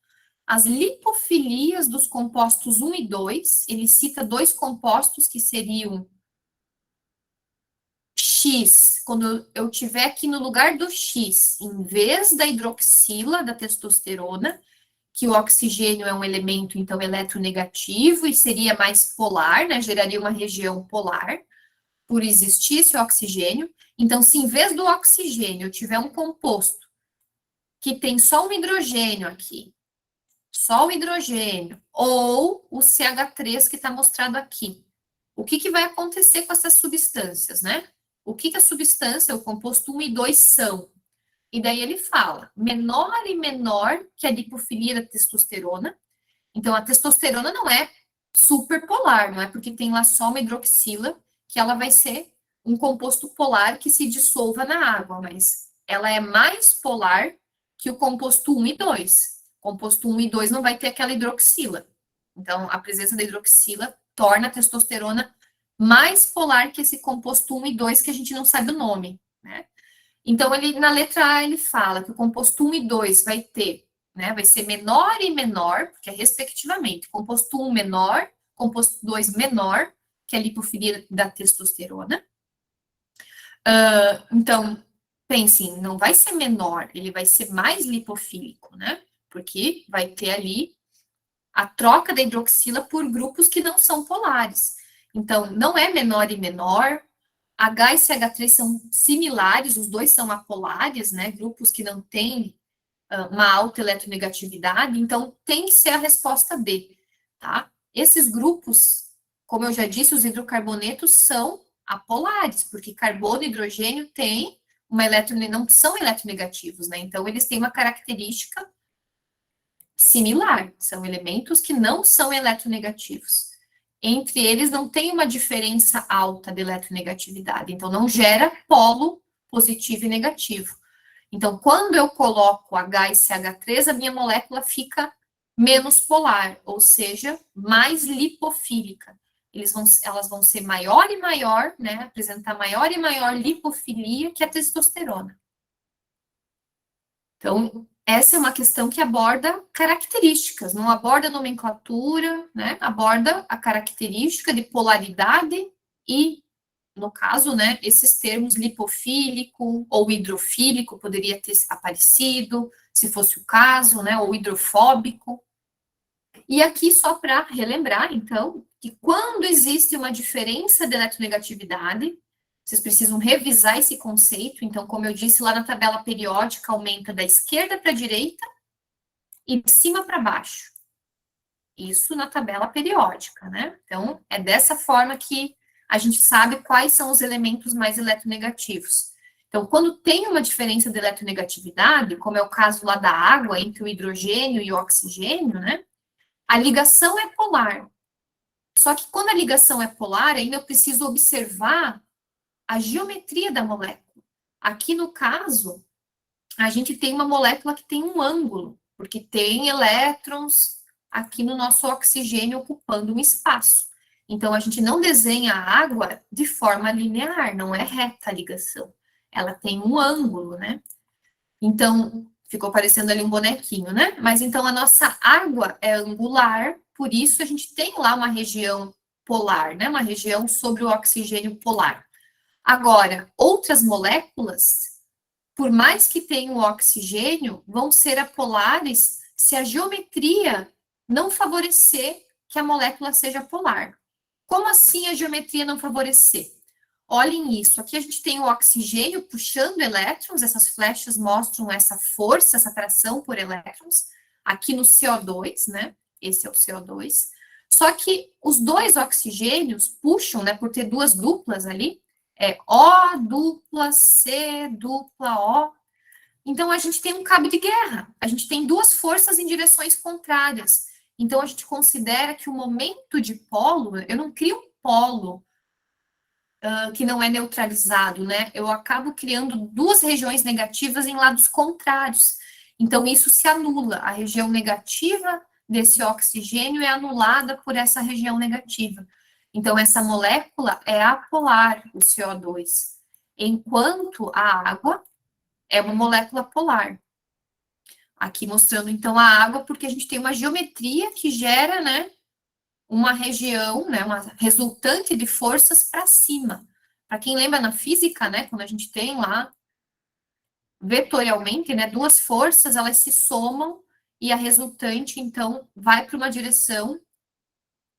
as lipofilias dos compostos 1 e 2, ele cita dois compostos que seriam X, quando eu tiver aqui no lugar do X, em vez da hidroxila da testosterona, que o oxigênio é um elemento, então, eletronegativo e seria mais polar, né? Geraria uma região polar, por existir esse oxigênio. Então, se em vez do oxigênio eu tiver um composto que tem só um hidrogênio aqui, só o hidrogênio, ou o CH3 que está mostrado aqui, o que vai acontecer com essas substâncias, né? O que a substância, o composto 1 e 2 são? E daí ele fala, menor e menor que a lipofilia da testosterona. Então, a testosterona não é superpolar, não é porque tem lá só uma hidroxila que ela vai ser um composto polar que se dissolva na água, mas ela é mais polar que o composto 1 e 2. O composto 1 e 2 não vai ter aquela hidroxila. Então, a presença da hidroxila torna a testosterona mais polar que esse composto 1 e 2 que a gente não sabe o nome, né? Então, ele, na letra A, ele fala que o composto 1 e 2 vai ter, né, vai ser menor e menor, porque é respectivamente, composto 1 menor, composto 2 menor, que é a lipofilia da testosterona. Então, pensem, não vai ser menor, ele vai ser mais lipofílico, né? Porque vai ter ali a troca da hidroxila por grupos que não são polares. Então, não é menor e menor, H e CH3 são similares, os dois são apolares, né? Grupos que não têm uma alta eletronegatividade, então tem que ser a resposta B, tá? Esses grupos, como eu já disse, os hidrocarbonetos são apolares, porque carbono e hidrogênio têm não são eletronegativos, né? Então eles têm uma característica similar, são elementos que não são eletronegativos. Entre eles não tem uma diferença alta de eletronegatividade, então não gera polo positivo e negativo. Então, quando eu coloco H e CH3, a minha molécula fica menos polar, ou seja, mais lipofílica. Elas vão ser maior e maior, né? Apresentar maior e maior lipofilia que a testosterona. Então, essa é uma questão que aborda características, não aborda nomenclatura, né? Aborda a característica de polaridade e, no caso, né, esses termos lipofílico ou hidrofílico poderia ter aparecido, se fosse o caso, né, ou hidrofóbico. E aqui, só para relembrar, então, que quando existe uma diferença de eletronegatividade, vocês precisam revisar esse conceito. Então, como eu disse, lá na tabela periódica, aumenta da esquerda para a direita e de cima para baixo. Isso na tabela periódica, né? Então, é dessa forma que a gente sabe quais são os elementos mais eletronegativos. Então, quando tem uma diferença de eletronegatividade, como é o caso lá da água, entre o hidrogênio e o oxigênio, né? A ligação é polar. Só que quando a ligação é polar, ainda eu preciso observar a geometria da molécula. Aqui no caso, a gente tem uma molécula que tem um ângulo, porque tem elétrons aqui no nosso oxigênio ocupando um espaço. Então, a gente não desenha a água de forma linear, não é reta a ligação. Ela tem um ângulo, né? Então, ficou parecendo ali um bonequinho, né? Mas então a nossa água é angular, por isso a gente tem lá uma região polar, né? Uma região sobre o oxigênio polar. Agora, outras moléculas, por mais que tenham o oxigênio, vão ser apolares se a geometria não favorecer que a molécula seja polar. Como assim a geometria não favorecer? Olhem isso, aqui a gente tem o oxigênio puxando elétrons, essas flechas mostram essa força, essa atração por elétrons, aqui no CO2, né? Esse é o CO2. Só que os dois oxigênios puxam, né, por ter duas duplas ali, é O dupla, C dupla, O. Então a gente tem um cabo de guerra, a gente tem duas forças em direções contrárias. Então a gente considera que o momento de polo, eu não crio um polo que não é neutralizado, né? Eu acabo criando duas regiões negativas em lados contrários. Então, isso se anula. A região negativa desse oxigênio é anulada por essa região negativa. Então, essa molécula é apolar, o CO2, enquanto a água é uma molécula polar. Aqui mostrando, então, a água, porque a gente tem uma geometria que gera, né, uma região, né, uma resultante de forças para cima. Para quem lembra na física, né, quando a gente tem lá vetorialmente, né, duas forças, elas se somam e a resultante, então, vai para uma direção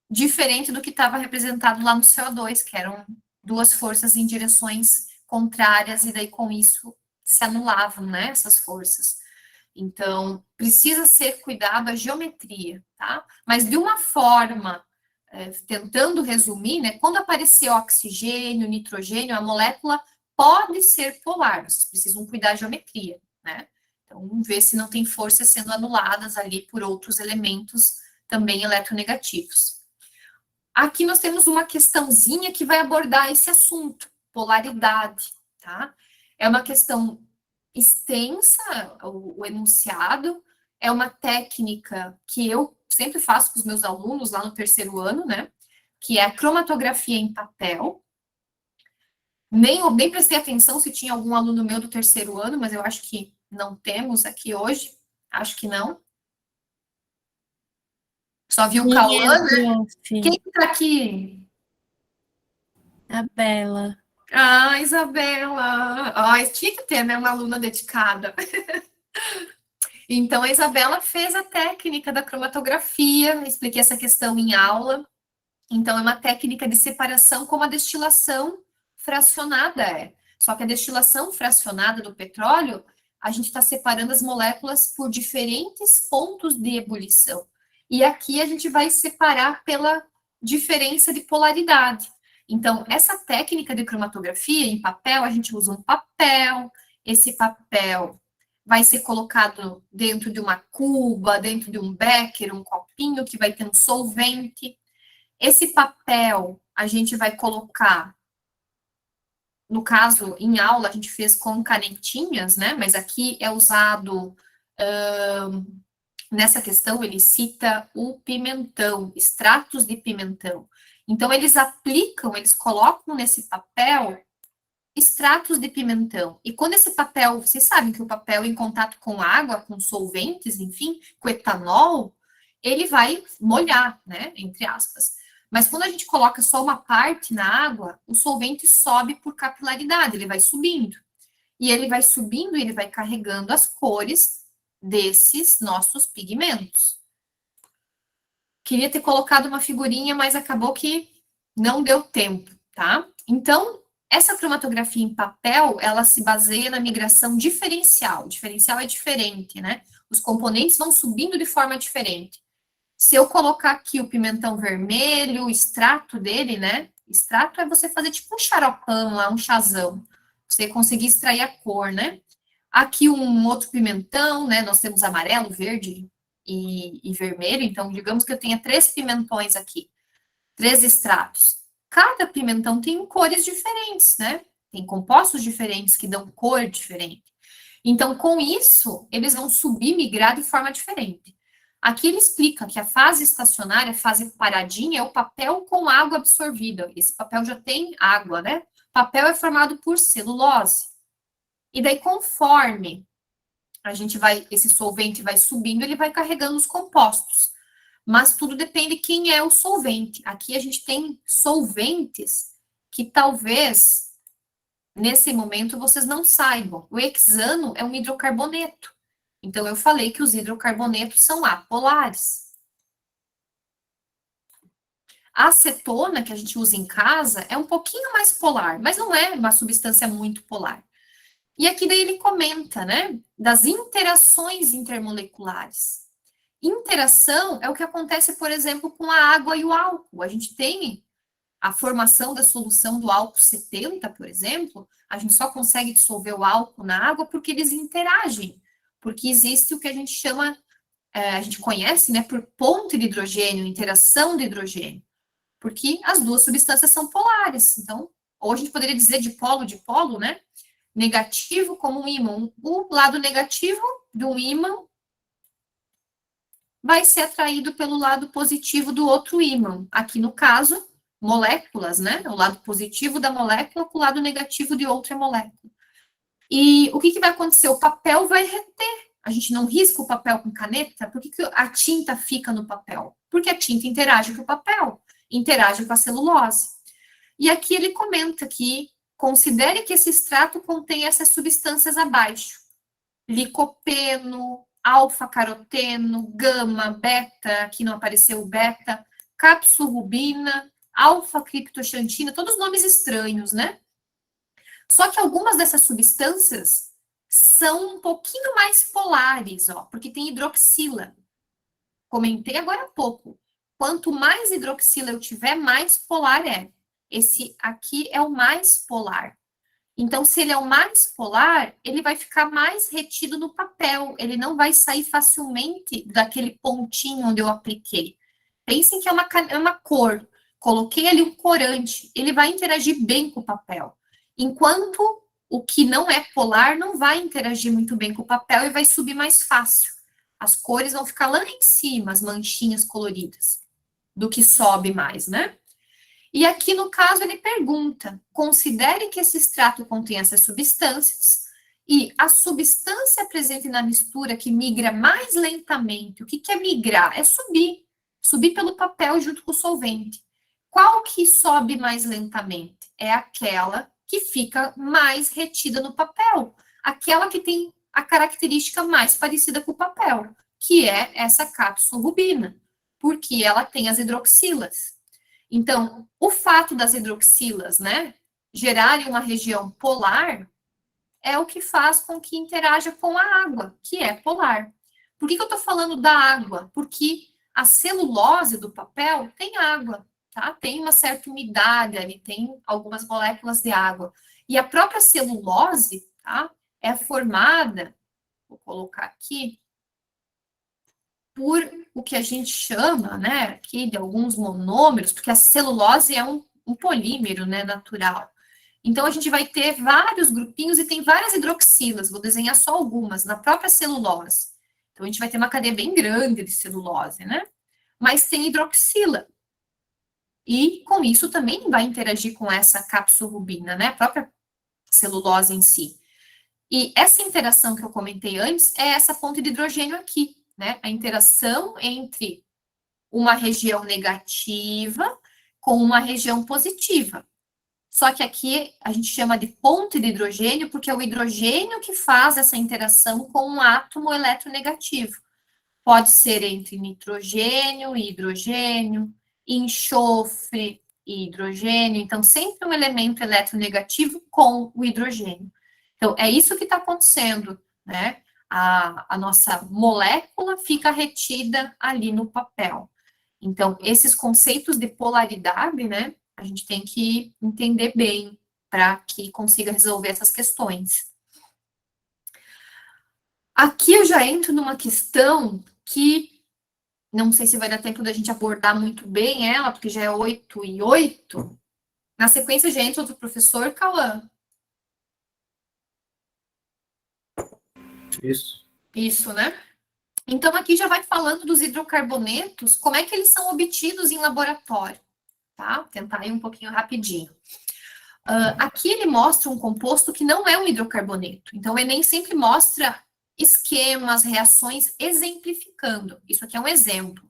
diferente do que estava representado lá no CO2, que eram duas forças em direções contrárias, e daí com isso se anulavam, né, essas forças. Então, precisa ser cuidado a geometria, tá? Mas de uma forma, tentando resumir, né, quando aparecer oxigênio, nitrogênio, a molécula pode ser polar, vocês precisam cuidar da geometria, né? Então, vamos ver se não tem forças sendo anuladas ali por outros elementos também eletronegativos. Aqui nós temos uma questãozinha que vai abordar esse assunto, polaridade, tá? É uma questão extensa, o enunciado, é uma técnica que eu sempre faço com os meus alunos lá no terceiro ano, né? Que é a cromatografia em papel. Nem prestei atenção se tinha algum aluno meu do terceiro ano, mas eu acho que não temos aqui hoje. Acho que não. Só vi o Minha Cauã, né? prof, Quem está aqui? a Bela. Ah, Isabela. Ah, tinha que ter, né, uma aluna dedicada. Então, a Isabela fez a técnica da cromatografia, expliquei essa questão em aula. Então, é uma técnica de separação como a destilação fracionada é. Só que a destilação fracionada do petróleo, a gente está separando as moléculas por diferentes pontos de ebulição. E aqui a gente vai separar pela diferença de polaridade. Então, essa técnica de cromatografia em papel, a gente usa um papel, esse papel vai ser colocado dentro de uma cuba, dentro de um becker, um copinho que vai ter um solvente. Esse papel a gente vai colocar, no caso, em aula, a gente fez com canetinhas, né? Mas aqui é usado, nessa questão, ele cita o pimentão, extratos de pimentão. Então, eles aplicam, eles colocam nesse papel extratos de pimentão. E quando esse papel, vocês sabem que o papel em contato com água, com solventes, enfim, com etanol, ele vai molhar, né, entre aspas. Mas quando a gente coloca só uma parte na água, o solvente sobe por capilaridade, ele vai subindo. E ele vai subindo e ele vai carregando as cores desses nossos pigmentos. Queria ter colocado uma figurinha, mas acabou que não deu tempo, tá? Então, essa cromatografia em papel, ela se baseia na migração diferencial. Diferencial é diferente, né? Os componentes vão subindo de forma diferente. Se eu colocar aqui o pimentão vermelho, o extrato dele, né? Extrato é você fazer tipo um xaropão lá, um chazão. Você conseguir extrair a cor, né? Aqui um outro pimentão, né? Nós temos amarelo, verde e vermelho. Então, digamos que eu tenha 3 pimentões aqui, 3 extratos. Cada pimentão tem cores diferentes, né? Tem compostos diferentes que dão cor diferente. Então, com isso, eles vão subir, migrar de forma diferente. Aqui ele explica que a fase estacionária, a fase paradinha, é o papel com água absorvida. Esse papel já tem água, né? O papel é formado por celulose. E daí, conforme a gente vai, esse solvente vai subindo, ele vai carregando os compostos. Mas tudo depende de quem é o solvente. Aqui a gente tem solventes que talvez, nesse momento, vocês não saibam. O hexano é um hidrocarboneto. Então, eu falei que os hidrocarbonetos são apolares. A acetona, que a gente usa em casa, é um pouquinho mais polar, mas não é uma substância muito polar. E aqui daí ele comenta, né, das interações intermoleculares. Interação é o que acontece, por exemplo, com a água e o álcool. A gente tem a formação da solução do álcool 70, por exemplo, a gente só consegue dissolver o álcool na água porque eles interagem, porque existe o que a gente chama, a gente conhece, né, por ponte de hidrogênio, interação de hidrogênio, porque as duas substâncias são polares. Então, ou a gente poderia dizer de polo, né, negativo como um ímã. O lado negativo do ímã vai ser atraído pelo lado positivo do outro ímã. Aqui no caso, moléculas, né? O lado positivo da molécula com o lado negativo de outra molécula. E o que vai acontecer? O papel vai reter. A gente não risca o papel com caneta. Por que a tinta fica no papel? Porque a tinta interage com o papel, interage com a celulose. E aqui ele comenta que considere que esse extrato contém essas substâncias abaixo: licopeno, alfa-caroteno, gama, beta, aqui não apareceu beta, capsorubina, alfa-criptoxantina, todos nomes estranhos, né? Só que algumas dessas substâncias são um pouquinho mais polares, ó, porque tem hidroxila. Comentei agora há pouco. Quanto mais hidroxila eu tiver, mais polar é. Esse aqui é o mais polar. Então, se ele é o mais polar, ele vai ficar mais retido no papel, ele não vai sair facilmente daquele pontinho onde eu apliquei. Pensem que é uma cor, coloquei ali um corante, ele vai interagir bem com o papel. Enquanto o que não é polar não vai interagir muito bem com o papel e vai subir mais fácil. As cores vão ficar lá em cima, as manchinhas coloridas, do que sobe mais, né? E aqui, no caso, ele pergunta: considere que esse extrato contém essas substâncias e a substância presente na mistura que migra mais lentamente. O que é migrar? É subir. Subir pelo papel junto com o solvente. Qual que sobe mais lentamente? É aquela que fica mais retida no papel. Aquela que tem a característica mais parecida com o papel, que é essa capsorubina, porque ela tem as hidroxilas. Então, o fato das hidroxilas, né, gerarem uma região polar é o que faz com que interaja com a água, que é polar. Por que eu estou falando da água? Porque a celulose do papel tem água, tá? Tem uma certa umidade ali, tem algumas moléculas de água. E a própria celulose, tá, é formada, vou colocar aqui, por o que a gente chama, né, aqui de alguns monômeros, porque a celulose é um polímero, né, natural. Então, a gente vai ter vários grupinhos e tem várias hidroxilas, vou desenhar só algumas, na própria celulose. Então, a gente vai ter uma cadeia bem grande de celulose, né? Mas tem hidroxila. E, com isso, também vai interagir com essa capsorubina, né? A própria celulose em si. E essa interação que eu comentei antes é essa ponte de hidrogênio aqui, né? A interação entre uma região negativa com uma região positiva. Só que aqui a gente chama de ponte de hidrogênio porque é o hidrogênio que faz essa interação com um átomo eletronegativo. Pode ser entre nitrogênio e hidrogênio, enxofre e hidrogênio. Então, sempre um elemento eletronegativo com o hidrogênio. Então, é isso que está acontecendo, né? A nossa molécula fica retida ali no papel. Então, esses conceitos de polaridade, né? A gente tem que entender bem para que consiga resolver essas questões. Aqui eu já entro numa questão que não sei se vai dar tempo da gente abordar muito bem ela, porque já é 8:08. Na sequência já entra outro professor, Cauã. Isso. Isso, né? Então, aqui já vai falando dos hidrocarbonetos, como é que eles são obtidos em laboratório, tá? Tentar ir um pouquinho rapidinho. Aqui ele mostra um composto que não é um hidrocarboneto. Então, o Enem sempre mostra esquemas, reações, exemplificando. Isso aqui é um exemplo.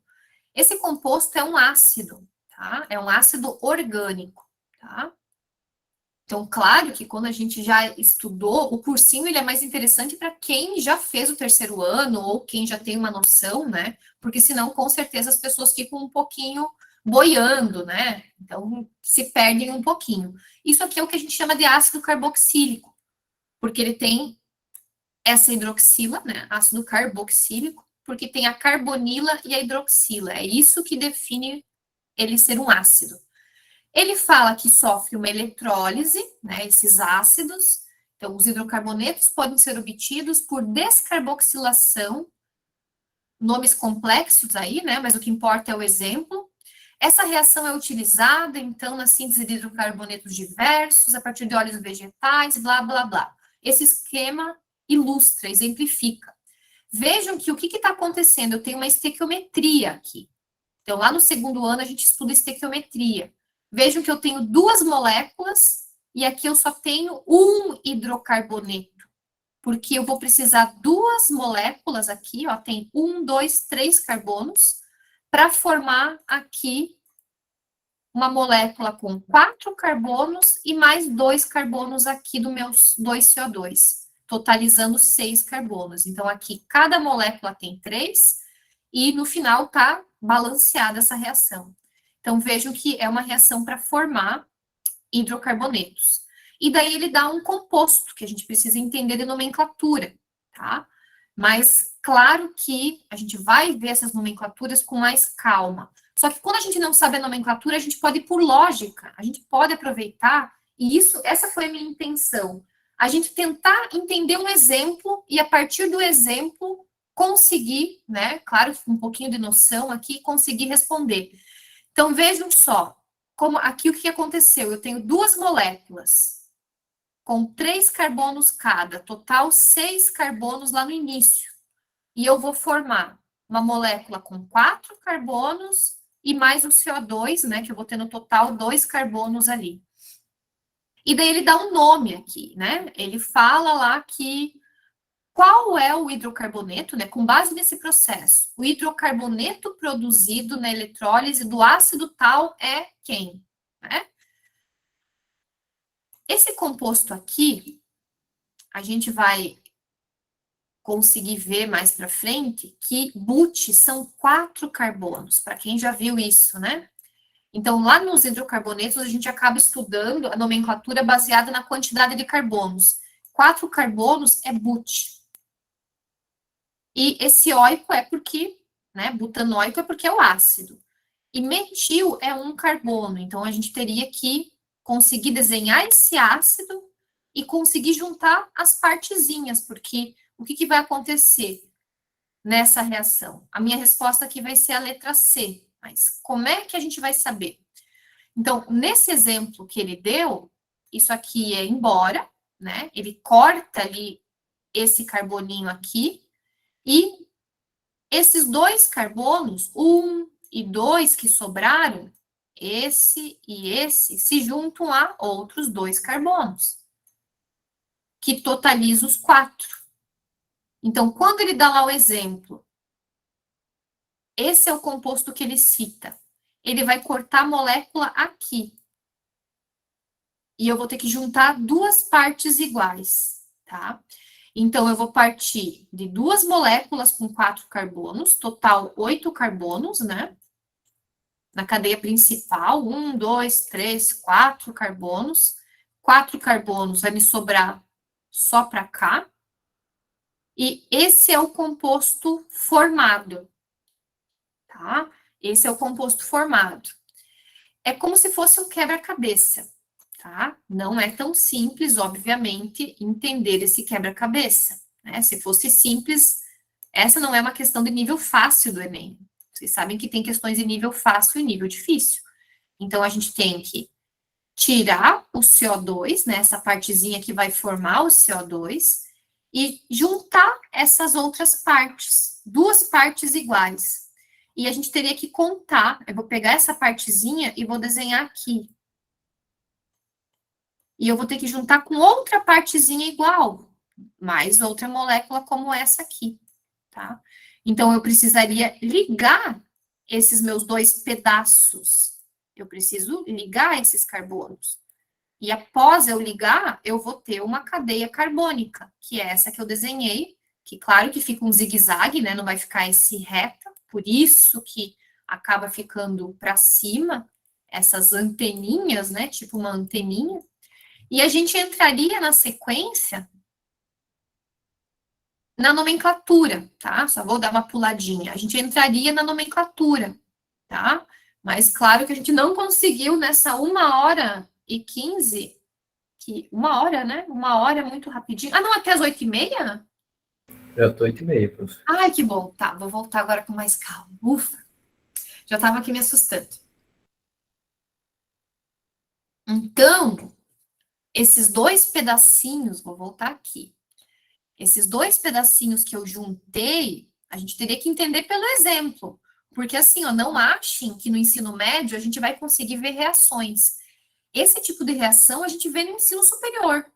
Esse composto é um ácido, tá? É um ácido orgânico, tá? Então, claro que quando a gente já estudou, o cursinho ele é mais interessante para quem já fez o terceiro ano ou quem já tem uma noção, né? Porque senão, com certeza, as pessoas ficam um pouquinho boiando, né? Então, se perdem um pouquinho. Isso aqui é o que a gente chama de ácido carboxílico, porque ele tem essa hidroxila, né? Ácido carboxílico, porque tem a carbonila e a hidroxila. É isso que define ele ser um ácido. Ele fala que sofre uma eletrólise, né, esses ácidos. Então, os hidrocarbonetos podem ser obtidos por descarboxilação, nomes complexos aí, né, mas o que importa é o exemplo. Essa reação é utilizada, então, na síntese de hidrocarbonetos diversos, a partir de óleos vegetais, blá, blá, blá. Esse esquema ilustra, exemplifica. Vejam que o que está acontecendo? Eu tenho uma estequiometria aqui. Então, lá no segundo ano, a gente estuda estequiometria. Vejam que eu tenho duas moléculas e aqui eu só tenho um hidrocarboneto, porque eu vou precisar duas moléculas aqui, ó, tem 1, 2, 3 carbonos, para formar aqui uma molécula com 4 carbonos e mais 2 carbonos aqui do meus 2 CO2, totalizando 6 carbonos. Então, aqui cada molécula tem 3 e no final tá balanceada essa reação. Então, vejam que é uma reação para formar hidrocarbonetos. E daí ele dá um composto, que a gente precisa entender de nomenclatura, tá? Mas, claro que a gente vai ver essas nomenclaturas com mais calma. Só que quando a gente não sabe a nomenclatura, a gente pode ir por lógica, a gente pode aproveitar, e essa foi a minha intenção. A gente tentar entender um exemplo e, a partir do exemplo, conseguir, né, claro, com um pouquinho de noção aqui, conseguir responder. Então, vejam só, como aqui o que aconteceu? Eu tenho duas moléculas com 3 carbonos cada, total 6 carbonos lá no início. E eu vou formar uma molécula com 4 carbonos e mais o CO2, né, que eu vou ter no total 2 carbonos ali. E daí ele dá um nome aqui, né? Ele fala lá que qual é o hidrocarboneto, né? Com base nesse processo, o hidrocarboneto produzido na eletrólise do ácido tal é quem? Né? Esse composto aqui, a gente vai conseguir ver mais para frente que but são 4 carbonos, para quem já viu isso, né? Então, lá nos hidrocarbonetos, a gente acaba estudando a nomenclatura baseada na quantidade de carbonos. 4 carbonos é but. E esse óico é porque, né, butanóico é porque é o ácido. E metil é um carbono, então a gente teria que conseguir desenhar esse ácido e conseguir juntar as partezinhas, porque o que vai acontecer nessa reação? A minha resposta aqui vai ser a letra C, mas como é que a gente vai saber? Então, nesse exemplo que ele deu, isso aqui é embora, né? Ele corta ali esse carboninho aqui, e esses 2 carbonos, 1 e 2 que sobraram, esse e esse, se juntam a outros 2 carbonos. que totaliza os 4. Então, quando ele dá lá o exemplo, esse é o composto que ele cita. Ele vai cortar a molécula aqui. E eu vou ter que juntar 2 partes iguais, tá? Então, eu vou partir de 2 moléculas com 4 carbonos, total 8 carbonos, né? Na cadeia principal, 1, 2, 3, 4 carbonos. 4 carbonos vai me sobrar só para cá. E esse é o composto formado, tá? Esse é o composto formado. É como se fosse um quebra-cabeça, tá? Não é tão simples, obviamente, entender esse quebra-cabeça, né? Se fosse simples, essa não é uma questão de nível fácil do Enem. Vocês sabem que tem questões de nível fácil e nível difícil. Então, a gente tem que tirar o CO2, né? Essa partezinha que vai formar o CO2, e juntar essas outras partes, 2 partes iguais. E a gente teria que contar, eu vou pegar essa partezinha e vou desenhar aqui. E eu vou ter que juntar com outra partezinha igual, mais outra molécula como essa aqui, tá? Então, eu precisaria ligar esses meus 2 pedaços. Eu preciso ligar esses carbonos. E após eu ligar, eu vou ter uma cadeia carbônica, que é essa que eu desenhei, que claro que fica um zigue-zague, né? Não vai ficar esse reta, por isso que acaba ficando para cima essas anteninhas, né? Tipo uma anteninha. E a gente entraria na sequência na nomenclatura, tá? Só vou dar uma puladinha. A gente entraria na nomenclatura, tá? Mas claro que a gente não conseguiu nessa 1h15, que 1 hora, né? 1 hora é muito rapidinho. Ah, não, até as 8h30? Já tô 8h30, professor. Ai, que bom. Tá, vou voltar agora com mais calma. Ufa, já tava aqui me assustando. Então, esses 2 pedacinhos, vou voltar aqui. Esses 2 pedacinhos que eu juntei, a gente teria que entender pelo exemplo. Porque assim, ó, não achem que no ensino médio a gente vai conseguir ver reações. Esse tipo de reação a gente vê no ensino superior.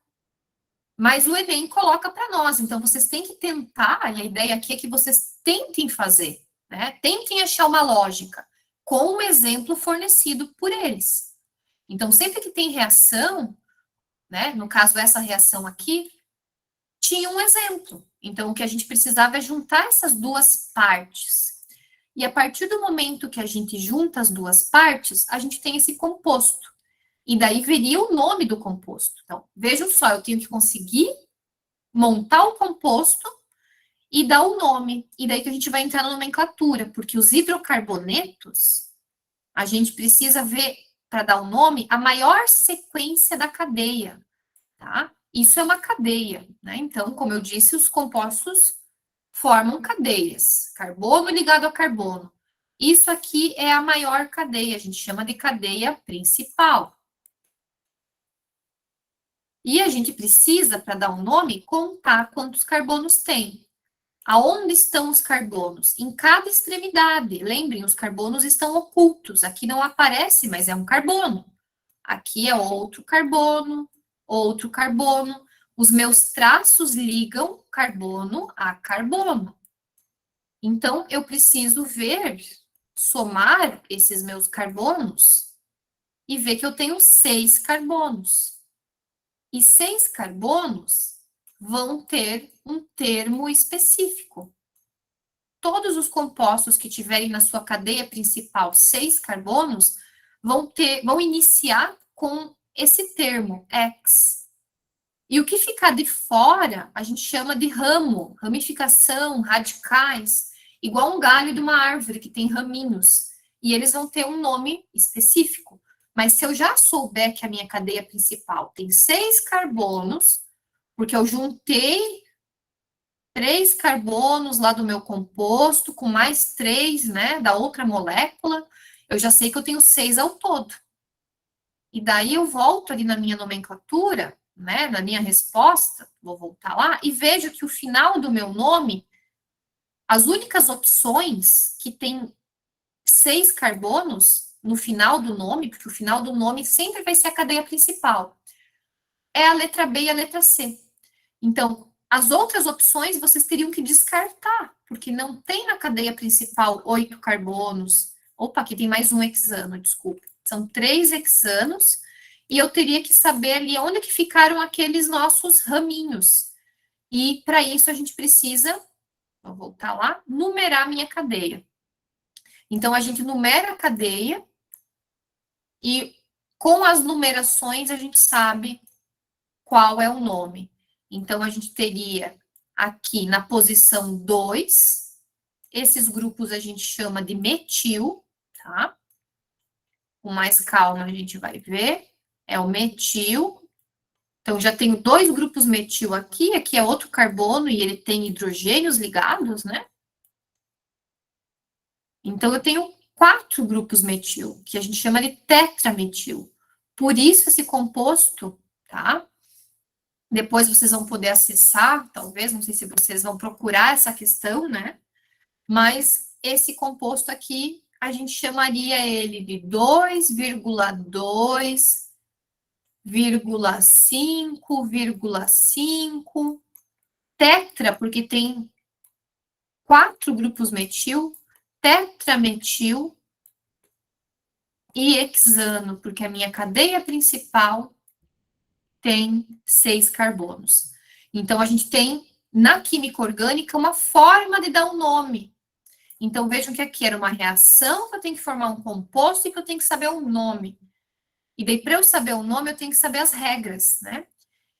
Mas o Enem coloca para nós, então vocês têm que tentar, e a ideia aqui é que vocês tentem fazer, né? Tentem achar uma lógica com o exemplo fornecido por eles. Então, sempre que tem reação, né? No caso, essa reação aqui, tinha um exemplo. Então, o que a gente precisava é juntar essas 2 partes. E a partir do momento que a gente junta as 2 partes, a gente tem esse composto. E daí viria o nome do composto. Então, vejam só, eu tenho que conseguir montar o composto e dar o nome. E daí que a gente vai entrar na nomenclatura, porque os hidrocarbonetos, a gente precisa ver, para dar o nome, a maior sequência da cadeia, tá? Isso é uma cadeia, né? Então, como eu disse, os compostos formam cadeias. Carbono ligado a carbono. Isso aqui é a maior cadeia, a gente chama de cadeia principal. E a gente precisa, para dar um nome, contar quantos carbonos tem. Aonde estão os carbonos? Em cada extremidade. Lembrem, os carbonos estão ocultos. Aqui não aparece, mas é um carbono. Aqui é outro carbono, outro carbono. Os meus traços ligam carbono a carbono. Então, eu preciso ver, somar esses meus carbonos e ver que eu tenho 6 carbonos. E 6 carbonos vão ter um termo específico. Todos os compostos que tiverem na sua cadeia principal 6 carbonos vão iniciar com esse termo, X. E o que ficar de fora, a gente chama de ramo, ramificação, radicais, igual um galho de uma árvore que tem raminhos. E eles vão ter um nome específico. Mas se eu já souber que a minha cadeia principal tem 6 carbonos, porque eu juntei 3 carbonos lá do meu composto, com mais 3, né, da outra molécula, eu já sei que eu tenho 6 ao todo. E daí eu volto ali na minha nomenclatura, né, na minha resposta, vou voltar lá, e vejo que o final do meu nome, as únicas opções que tem 6 carbonos no final do nome, porque o final do nome sempre vai ser a cadeia principal, é a letra B e a letra C. Então, as outras opções vocês teriam que descartar, porque não tem na cadeia principal 8 carbonos. Opa, aqui tem mais um hexano, desculpa. São 3 hexanos, e eu teria que saber ali onde que ficaram aqueles nossos raminhos. E para isso a gente precisa, vou voltar lá, numerar a minha cadeia. Então, a gente numera a cadeia, e com as numerações a gente sabe qual é o nome. Então, a gente teria aqui na posição 2, esses grupos a gente chama de metil, tá? Com mais calma a gente vai ver. É o metil. Então, já tenho 2 grupos metil aqui é outro carbono e ele tem hidrogênios ligados, né? Então, eu tenho 4 grupos metil, que a gente chama de tetrametil. Por isso, esse composto, tá? Depois vocês vão poder acessar, talvez, não sei se vocês vão procurar essa questão, né? Mas esse composto aqui, a gente chamaria ele de 2,2,5,5. Tetra, porque tem 4 grupos metil, tetrametil e hexano, porque a minha cadeia principal tem 6 carbonos. Então, a gente tem, na química orgânica, uma forma de dar um nome. Então, vejam que aqui era uma reação, que eu tenho que formar um composto e que eu tenho que saber o nome. E daí, para eu saber o nome, eu tenho que saber as regras, né?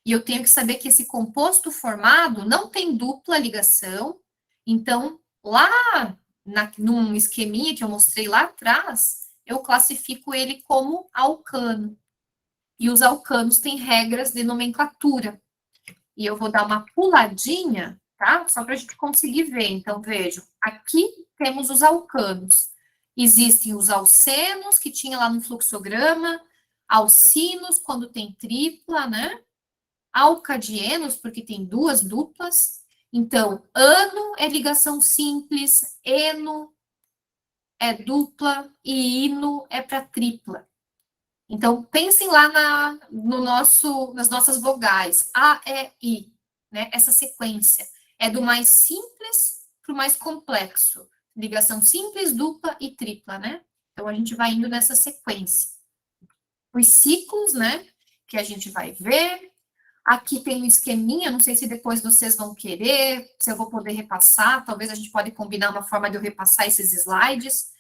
E eu tenho que saber que esse composto formado não tem dupla ligação. Então, lá num esqueminha que eu mostrei lá atrás, eu classifico ele como alcano. E os alcanos têm regras de nomenclatura. E eu vou dar uma puladinha, tá? Só para a gente conseguir ver. Então, vejam, aqui temos os alcanos. Existem os alcenos, que tinha lá no fluxograma, alcinos, quando tem tripla, né? Alcadienos, porque tem 2 duplas. Então, ano é ligação simples, eno é dupla e ino é para tripla. Então, pensem lá nas nossas vogais, A, E, I, né? Essa sequência é do mais simples para o mais complexo. Ligação simples, dupla e tripla, né? Então, a gente vai indo nessa sequência. Os ciclos, né? Que a gente vai ver. Aqui tem um esqueminha, não sei se depois vocês vão querer, se eu vou poder repassar, talvez a gente pode combinar uma forma de eu repassar esses slides.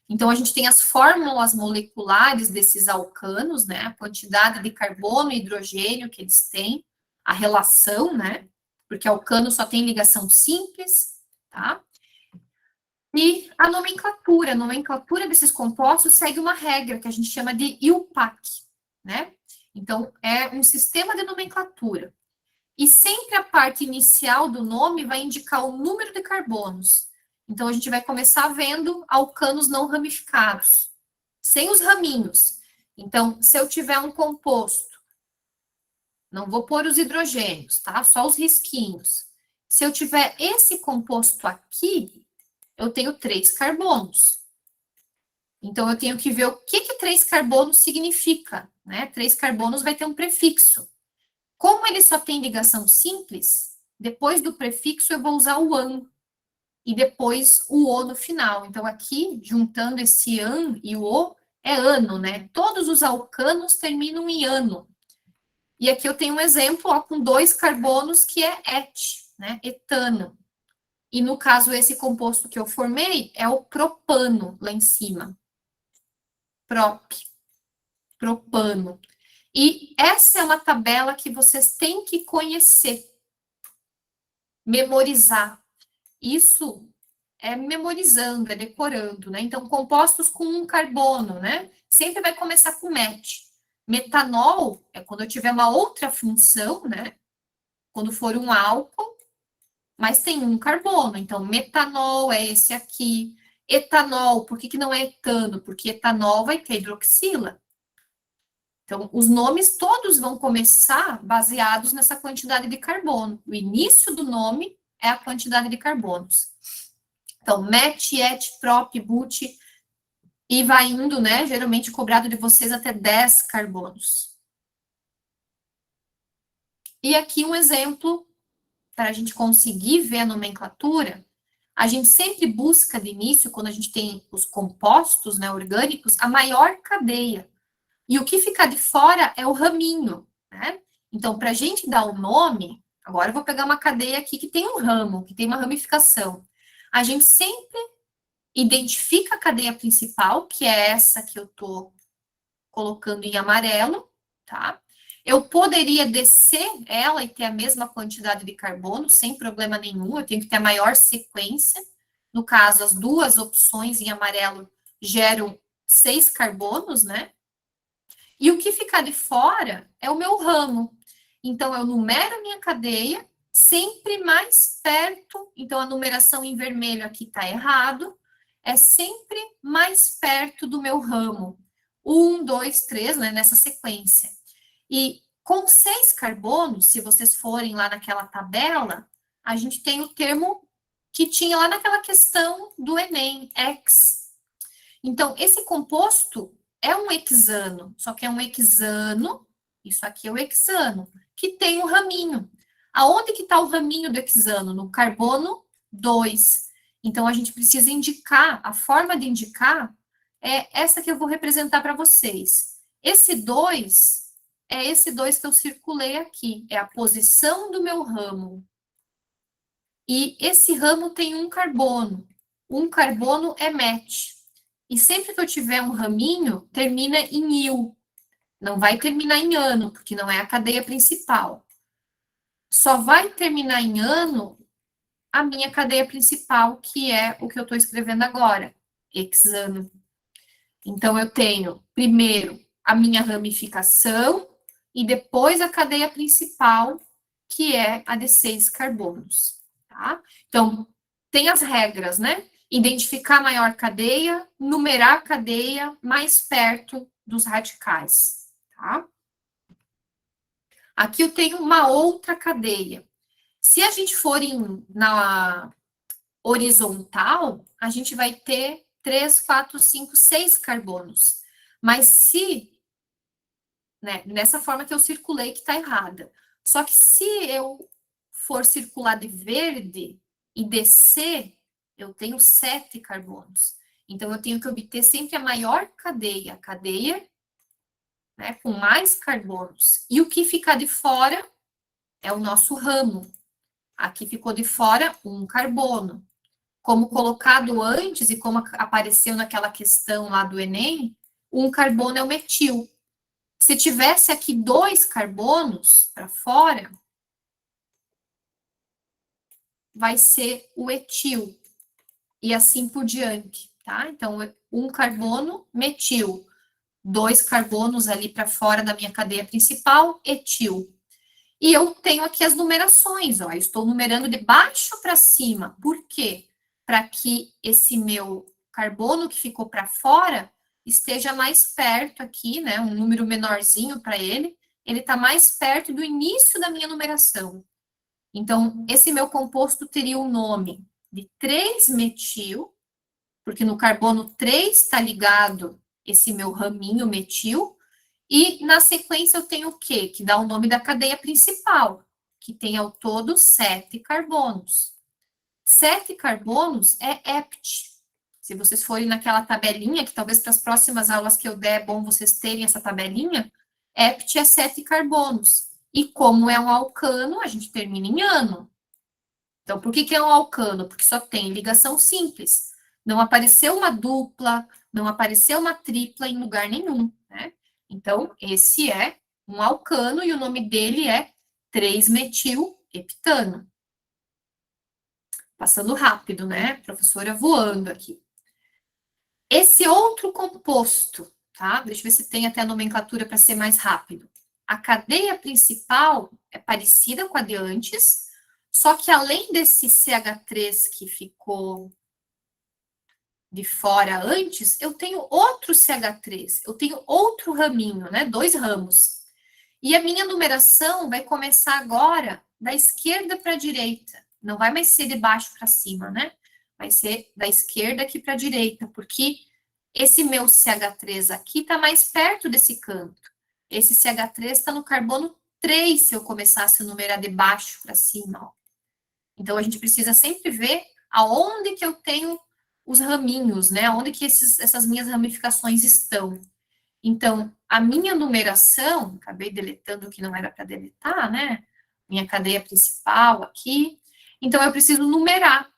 Então, a gente tem as fórmulas moleculares desses alcanos, né? A quantidade de carbono e hidrogênio que eles têm, a relação, né? Porque alcano só tem ligação simples, tá? E a nomenclatura desses compostos segue uma regra que a gente chama de IUPAC, né? Então, é um sistema de nomenclatura. E sempre a parte inicial do nome vai indicar o número de carbonos. Então, a gente vai começar vendo alcanos não ramificados, sem os raminhos. Então, se eu tiver um composto, não vou pôr os hidrogênios, tá? Só os risquinhos. Se eu tiver esse composto aqui, eu tenho 3 carbonos. Então, eu tenho que ver o que 3 carbonos significa, né? 3 carbonos vai ter um prefixo. Como ele só tem ligação simples, depois do prefixo eu vou usar o an e depois o o no final. Então, aqui, juntando esse an e o o, é ano, né? Todos os alcanos terminam em ano. E aqui eu tenho um exemplo ó, com 2 carbonos que é et, né? Etano. E no caso, esse composto que eu formei é o propano, lá em cima. Propano. E essa é uma tabela que vocês têm que conhecer, memorizar. Isso é memorizando, é decorando, né? Então, compostos com um carbono, né? Sempre vai começar com met. Metanol é quando eu tiver uma outra função, né? Quando for um álcool, mas tem um carbono. Então, metanol é esse aqui. Etanol, por que não é etano? Porque etanol vai ter hidroxila. Então, os nomes todos vão começar baseados nessa quantidade de carbono. O início do nome é a quantidade de carbonos. Então, met, et, prop, but, e vai indo, né? Geralmente cobrado de vocês até 10 carbonos. E aqui um exemplo, para a gente conseguir ver a nomenclatura, a gente sempre busca de início, quando a gente tem os compostos, né, orgânicos, a maior cadeia. E o que fica de fora é o raminho, né? Então, para a gente dar o nome, agora eu vou pegar uma cadeia aqui que tem um ramo, que tem uma ramificação. A gente sempre identifica a cadeia principal, que é essa que eu estou colocando em amarelo, tá? Eu poderia descer ela e ter a mesma quantidade de carbono, sem problema nenhum, eu tenho que ter a maior sequência. No caso, as duas opções em amarelo geram 6 carbonos, né? E o que ficar de fora é o meu ramo. Então, eu numero a minha cadeia, sempre mais perto. Então, a numeração em vermelho aqui está errado. É sempre mais perto do meu ramo. 1, 2, 3, né, nessa sequência. E com 6 carbonos, se vocês forem lá naquela tabela, a gente tem o termo que tinha lá naquela questão do Enem, X. Então, esse composto é um hexano, só que é um hexano, isso aqui é o hexano, que tem um raminho. Aonde que está o raminho do hexano? No carbono 2. Então, a gente precisa indicar, a forma de indicar é essa que eu vou representar para vocês. Esse 2 é esse 2 que eu circulei aqui, é a posição do meu ramo. E esse ramo tem um carbono. Um carbono é match. E sempre que eu tiver um raminho, termina em il. Não vai terminar em ano, porque não é a cadeia principal. Só vai terminar em ano a minha cadeia principal, que é o que eu estou escrevendo agora, hexano. Então, eu tenho, primeiro, a minha ramificação, e depois a cadeia principal, que é a de 6 carbonos, tá? Então, tem as regras, né? Identificar a maior cadeia, numerar a cadeia mais perto dos radicais, tá? Aqui eu tenho uma outra cadeia. Se a gente for na horizontal, a gente vai ter 3, 4, 5, 6 carbonos. Mas se, né, nessa forma que eu circulei que está errada. Só que se eu for circular de verde e descer, eu tenho 7 carbonos. Então, eu tenho que obter sempre a maior cadeia, a cadeia, né, com mais carbonos. E o que ficar de fora é o nosso ramo. Aqui ficou de fora um carbono. Como colocado antes e como apareceu naquela questão lá do Enem, um carbono é o metil. Se tivesse aqui 2 carbonos para fora, vai ser o etil. E assim por diante, tá? Então, um carbono, metil. 2 carbonos ali para fora da minha cadeia principal, etil. E eu tenho aqui as numerações, ó. Eu estou numerando de baixo para cima. Por quê? Para que esse meu carbono que ficou para fora esteja mais perto aqui, né? Um número menorzinho para ele. Ele está mais perto do início da minha numeração. Então, esse meu composto teria o nome de 3-metil, porque no carbono 3 está ligado esse meu raminho metil, e na sequência eu tenho o quê? Que dá o nome da cadeia principal, que tem ao todo 7 carbonos. 7 carbonos é hept. Se vocês forem naquela tabelinha, que talvez para as próximas aulas que eu der é bom vocês terem essa tabelinha, hept é 7 carbonos. E como é um alcano, a gente termina em ano. Então, por que é um alcano? Porque só tem ligação simples. Não apareceu uma dupla, não apareceu uma tripla em lugar nenhum, né? Então, esse é um alcano e o nome dele é 3-metil-heptano. Passando rápido, né? Professora voando aqui. Esse outro composto, tá? Deixa eu ver se tem até a nomenclatura para ser mais rápido. A cadeia principal é parecida com a de antes, só que além desse CH3 que ficou de fora antes, eu tenho outro CH3, eu tenho outro raminho, né? 2 ramos. E a minha numeração vai começar agora da esquerda para a direita. Não vai mais ser de baixo para cima, né? Vai ser da esquerda aqui para a direita, porque esse meu CH3 aqui está mais perto desse canto. Esse CH3 está no carbono 3 se eu começasse a numerar de baixo para cima, ó. Então, a gente precisa sempre ver aonde que eu tenho os raminhos, né? Onde que essas minhas ramificações estão. Então, a minha numeração, acabei deletando o que não era para deletar, né? Minha cadeia principal aqui. Então, eu preciso numerar.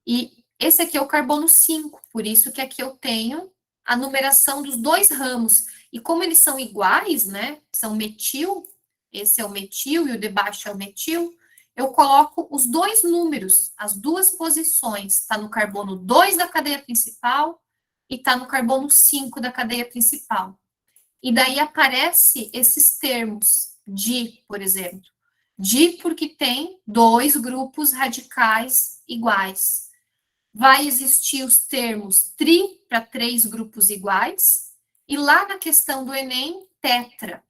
E esse aqui é o carbono 5, por isso que aqui eu tenho a numeração dos 2 ramos. E como eles são iguais, né? São metil, esse é o metil e o de baixo é o metil, eu coloco os 2 números, as 2 posições. Está no carbono 2 da cadeia principal e está no carbono 5 da cadeia principal. E daí aparece esses termos, di, por exemplo. Di porque tem 2 grupos radicais iguais. Vai existir os termos tri para 3 grupos iguais, e lá na questão do Enem, tetra.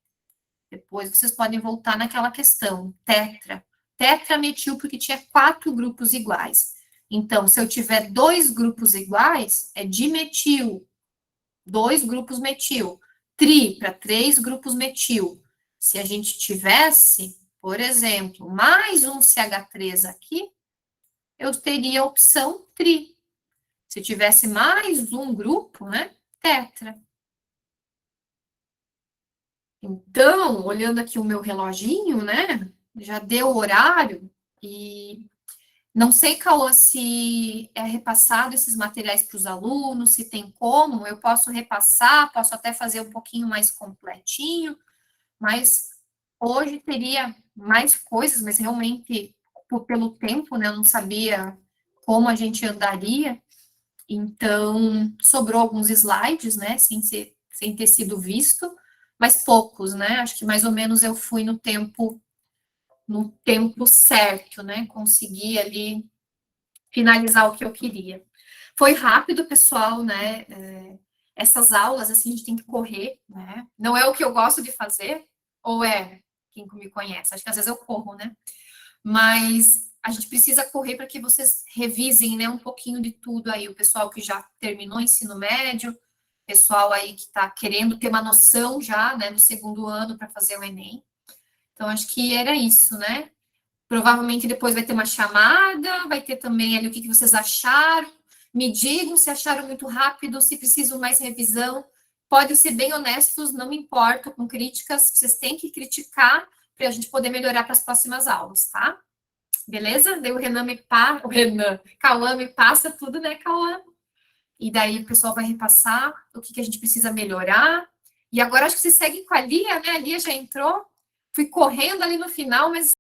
Depois vocês podem voltar naquela questão, tetra. Tetrametil porque tinha 4 grupos iguais. Então, se eu tiver 2 grupos iguais, é dimetil, 2 grupos metil. Tri para 3 grupos metil. Se a gente tivesse, por exemplo, mais um CH3 aqui, eu teria a opção tri. Se tivesse mais um grupo, né, tetra. Então, olhando aqui o meu reloginho, né, já deu o horário e não sei, Cauã, se é repassado esses materiais para os alunos, se tem como, eu posso repassar, posso até fazer um pouquinho mais completinho, mas hoje teria mais coisas, mas realmente, pelo tempo, né, eu não sabia como a gente andaria, então sobrou alguns slides, né, sem ter sido visto, mas poucos, né, acho que mais ou menos eu fui no tempo certo, né, consegui ali finalizar o que eu queria. Foi rápido, pessoal, né? Essas aulas, assim, a gente tem que correr, né? Não é o que eu gosto de fazer, ou é? Quem me conhece? Acho que às vezes eu corro, né? Mas a gente precisa correr para que vocês revisem, né, um pouquinho de tudo aí. O pessoal que já terminou o ensino médio, pessoal aí que está querendo ter uma noção já, né, do segundo ano para fazer o Enem. Então, acho que era isso, né? Provavelmente depois vai ter uma chamada, vai ter também ali o que vocês acharam. Me digam se acharam muito rápido, se precisam mais revisão. Podem ser bem honestos, não me importo com críticas. Vocês têm que criticar para a gente poder melhorar para as próximas aulas, tá? Beleza? Daí o Cauã me passa tudo, né, Cauã? E daí o pessoal vai repassar o que a gente precisa melhorar. E agora acho que vocês seguem com a Lia, né? A Lia já entrou. Fui correndo ali no final, mas